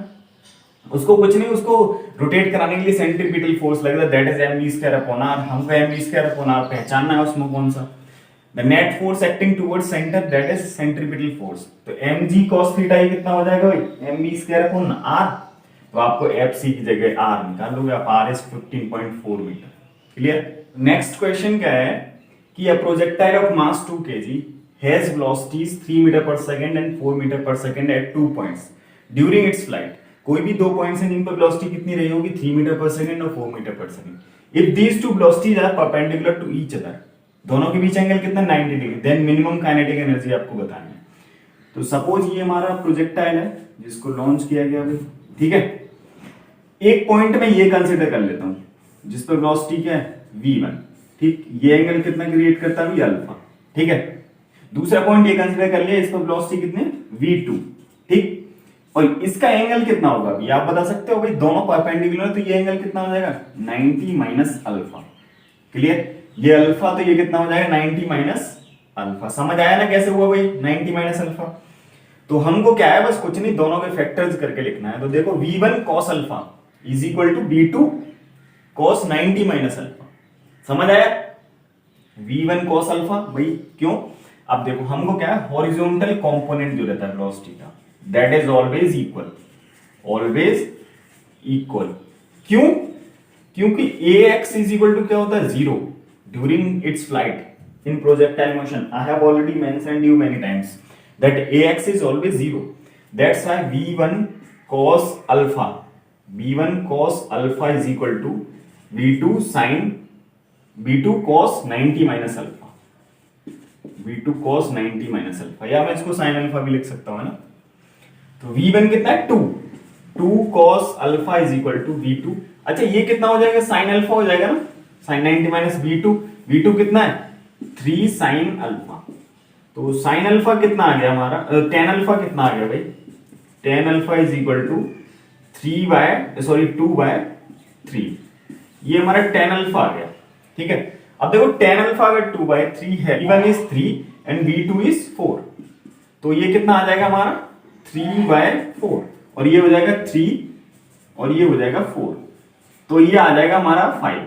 उसको कुछ नहीं, उसको रोटेट कराने के लिए सेंट्रीपिटल फोर्स लगेगा, that is m v square upon r. हमको m v square upon r पहचानना है, उसमें कौन सा the net force acting towards centre, that is centripetal force. तो एम जी कॉस थीटा ये कितना हो जाएगा भाई? M v square upon r. तो आपको एफ सी की जगह आर निकाल लोगे आप, r is 15.4 metre. Clear? Next question क्या है कि a projectile of mass 2 kg has velocities 3 meter per second and 4 meter per second at 2 points during its flight। कोई भी 2 पॉइंट्स हैं जिन पर वेलोसिटी कितनी रही होगी? 3 मीटर पर सेकंड और 4 मीटर पर second. If these two velocities are perpendicular to each other, दोनों के बीच एंगल कितना? 90 degree. Then minimum kinetic energy आपको बतानी है। तो सपोज ये हमारा प्रोजेक्टाइल है जिसको लॉन्च किया गया अभी, ठीक है। एक पॉइंट में ये कंसीडर कर लेता हूं जिस पर वेलोसिटी क्या है? v1, ठीक। ये एंगल कितना क्रिएट करता है? अल्फा, ठीक है। दूसरा पॉइंट ये कंसीडर कर लिया, इस पर वेलोसिटी कितने? v2, ठीक। और इसका एंगल कितना होगा? ये आप बता सकते हो भाई, दोनों परपेंडिकुलर, तो ये एंगल कितना हो जाएगा? 90 माइनस अल्फा। क्लियर? ये अल्फा, तो ये कितना हो जाएगा? 90 माइनस अल्फा। समझ आया ना कैसे हुआ भाई 90 माइनस अल्फा? तो हमको क्या है, बस कुछ नहीं, दोनों के फैक्टर्स करके लिखना है। तो देखो v1 cos alpha is equal to v2 cos 90 minus alpha. समझ आया? v1 cos अल्फा भाई, क्यों? अब देखो हमको क्या है, हॉरिजॉन्टल कंपोनेंट जो रहता है वेलोसिटी का, that is always equal, always equal. क्यों? क्योंकि ax इज इक्वल टू क्या होता है? 0 during its flight in projectile motion. I have already mentioned you many times that ax is always 0. That's why v1 cos alpha, v1 cos alpha is equal to v2 sin v2 cos 90 minus alpha, v2 cos 90 minus alpha, या मैं इसको sin alpha भी लिख सकता हूं ना। तो v1 कितना है? 2 cos alpha is equal to v2। अच्छा ये कितना हो जाएगा? sin alpha हो जाएगा ना, sin 90 minus v2, v2 कितना है? 3 sin alpha। तो साइन अल्फा कितना आ गया हमारा? टेन अल्फा कितना आ गया भाई? Tan alpha is equal to 2/3। ये हमारा टेन अल्फा आ गया, ठीक है। अब देखो टेन अल्फा अगर 2/3 है, v1 is 3 and v2 is 4, तो ये कितना आ जाएगा हमारा? 3/4, और ये हो जाएगा 3 और ये हो जाएगा 4, तो ये आ जाएगा हमारा 5,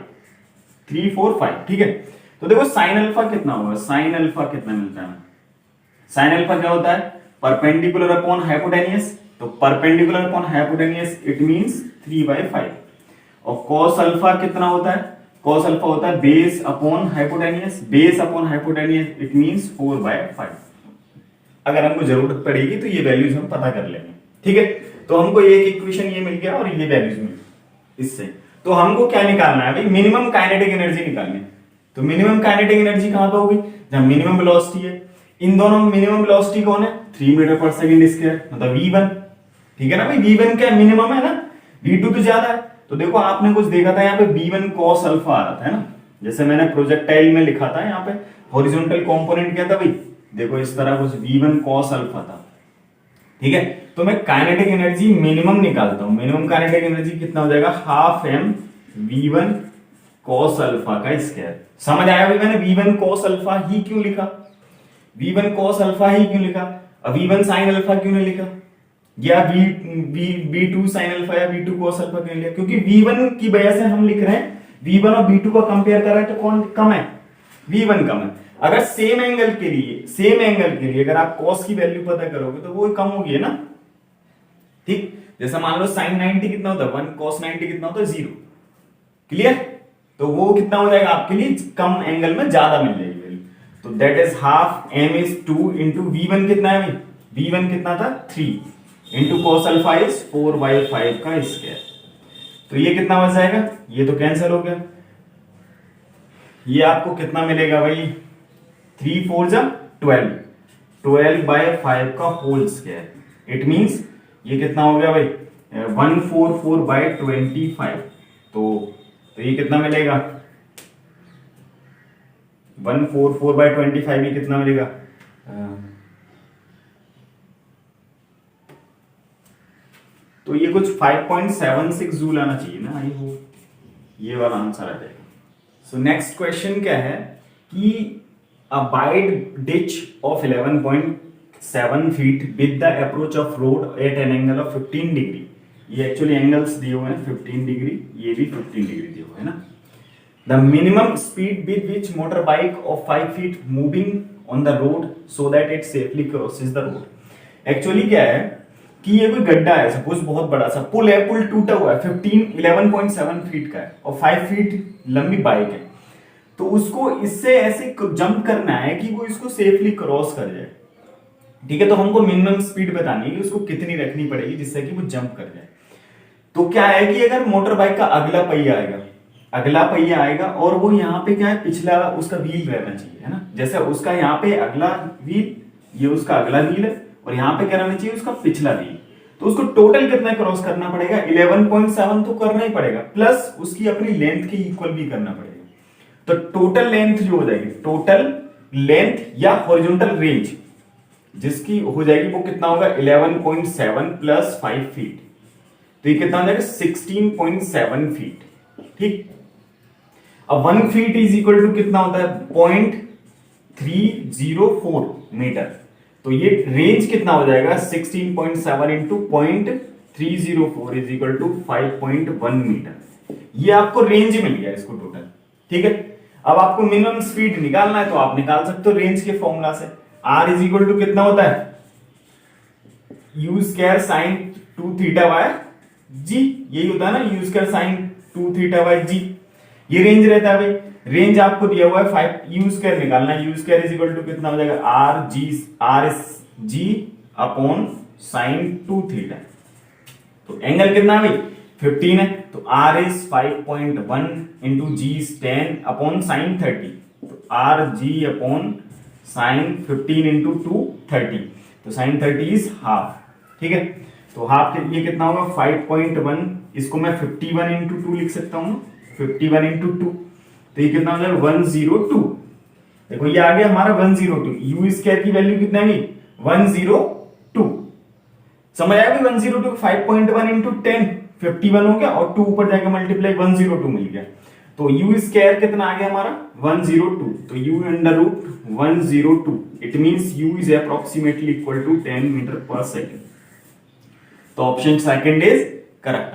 3 4 5, ठीक है। तो देखो साइन अल्फा कितना होगा? साइन अल्फा कितना मिलता है? साइन अल्फा क्या होता है? Perpendicular upon hypotenuse. तो perpendicular upon hypotenuse it means 3/5। और कॉस अल्फा कितना होता है? कॉस अल्फा होता है base upon hypotenuse, base upon hypotenuse it means 4/5। अगर हमको जरूरत पड़ेगी तो ये वैल्यूज हम पता कर लेंगे, ठीक है। तो हमको एक इक्वेशन ये मिल गया और ये वैल्यूज मिल गई इससे। तो हमको क्या निकालना है भाई? मिनिमम काइनेटिक एनर्जी निकालनी है। तो मिनिमम काइनेटिक एनर्जी कहां पे होगी? जहां मिनिमम वेलोसिटी है। इन दोनों में मिनिमम वेलोसिटी कौन है? 3 मीटर पर सेकंड स्क्वायर, मतलब v1, ठीक है ना भाई। v1 क्या मिनिमम है ना, v2 तो ज्यादा है। तो देखो आपने कुछ देखा था यहाँ पे v1 cos अल्फा आ रहा था, है ना, जैसे मैंने प्रोजेक्टाइल में लिखा था। यहाँ पे हॉरिजॉन्टल कंपोनेंट क्या था भाई? देखो इस तरह कुछ v1 cos अल्फा था, ठीक है। तो मैं काइनेटिक एनर्जी मिनिमम निकालता हूं। मिनिमम काइनेटिक एनर्जी कितना हो जाएगा? Half m v1 cos alpha का स्क्वायर। समझ आया भाई? मैंने v1 cos अल्फा ही क्यों लिखा? v1 cos अल्फा ही क्यों लिखा? अब v1 sin अल्फा क्यों नहीं लिखा? या v2 sin अल्फा या v2 cos अल्फा क्यों लिखा? क्योंकि v1 की वजह से हम लिख रहे हैं, v1 और v2 को कंपेयर कर रहे हैं तो कौन कम है? v1 कम है। अगर सेम एंगल के लिए अगर आप cos की वैल्यू पता करोगे तो वो कम होगी, है ना, ठीक। जैसा मान लो sin 90 कितना होता है? 1 cos 90 कितना होता है? 0। क्लियर? तो वो कितना हो जाएगा आपके लिए? कम एंगल में ज्यादा मिल जाएगी वैल्यू। तो that is half m is 2 into v1 कितना है भाई? v1 कितना था? 3 इंटू cos अल्फा इज 4/5 का स्क्वायर। तो ये कितना बच जाएगा? ये तो कैंसिल हो गया। ये आपको कितना मिलेगा भाई? 3 4 जा 12, 12/5 का होल स्क्वायर। इट मींस ये कितना हो गया भाई? 144/25। तो ये कितना मिलेगा? 144/25 ये कितना मिलेगा? तो ये कुछ 5.76 जूल आना चाहिए ना, ये वाला आंसर आ जाएगा। सो नेक्स्ट क्वेश्चन क्या है कि a wide ditch of 11.7 feet with the approach of road at an angle of 15 degree. ये एक्चुअली एंगल्स दिए हुए हैं 15 डिग्री, ये भी 15 डिग्री दिए हुए हैं ना. The minimum speed with which motorbike of 5 feet moving on the road so that it safely crosses the road. Actually क्या है कि ये कोई गड्ढा है, सपोज बहुत बड़ा सा पुल है, पुल टूटा हुआ है, 11.7 फीट का है और 5 फीट लंबी बाइक है, तो उसको इससे ऐसे जंप करना है कि वो इसको सेफली क्रॉस कर जाए. ठीक है, तो हमको मिनिमम स्पीड बतानी है कि उसको कितनी रखनी पड़ेगी जिससे कि वो जंप कर जाए. तो क्या है कि अगर मोटर बाइक का अगला पहिया आएगा और वो यहाँ पे क्या है, पिछला उसका व्हील रहना चाहिए, है ना. जैसे उसका यहाँ पे अगला व्हील, ये उसका अगला व्हील है और यहाँ पे क्या रहना चाहिए, उसका पिछला व्हील. तो उसको टोटल कितना क्रॉस करना पड़ेगा, 11.7 तो करना ही पड़ेगा, प्लस उसकी अपनी लेंथ के इक्वल भी करना पड़ेगा. तो टोटल लेंथ जो हो जाएगी, टोटल लेंथ या हॉरिजॉन्टल रेंज जिसकी हो जाएगी वो कितना होगा, 11.7 प्लस 5 फीट, तो ये कितना हो जाएगा 16.7 फीट. ठीक, अब 1 फीट इज इक्वल टू कितना होता है, 0.304 मीटर. तो ये रेंज कितना हो जाएगा, 16.7 into 0.304 is equal to 5.1 metre. ये आपको रेंज मिल गया इसको टोटल. ठीक है, अब आपको मिनिमम स्पीड निकालना है तो आप निकाल सकते हो रेंज के फॉर्मूला से. R इज इक्वल टू कितना होता है, u square sine 2 theta by g, यही होता है ना, u square sine 2 theta by g. ये रेंज रहता है भाई. रेंज आपको दिया हुआ है 5, u स्क्वायर निकालना है. u square is equal to कितना हो जाएगा, r g अपॉन साइन 2 थीटा. तो एंगल कितना है भाई, 15 है, तो r is 5.1 into g 10 upon sine 30. तो r g upon sine 15 into 2 30, तो साइन 30 इज हाफ. ठीक है, तो हाफ ये कितना होगा 5.1, इसको मैं 51 इंटू 2 लिख सकता हूं, 51 इंटू 2, तो ये कितना हो जाएगा 102. देखो ये आ गया हमारा 102. यू स्क्वायर की वैल्यू कितना है 102. समझ आया 102, 5.1 इंटू 10 51 हो गया और 2 ऊपर जाके मल्टीप्लाई 102 मिल गया. तो u स्क्वायर कितना आ गया हमारा 102. तो u under root 102, it means u is approximately equal to 10 metre per second. तो ऑप्शन सेकंड इज करेक्ट.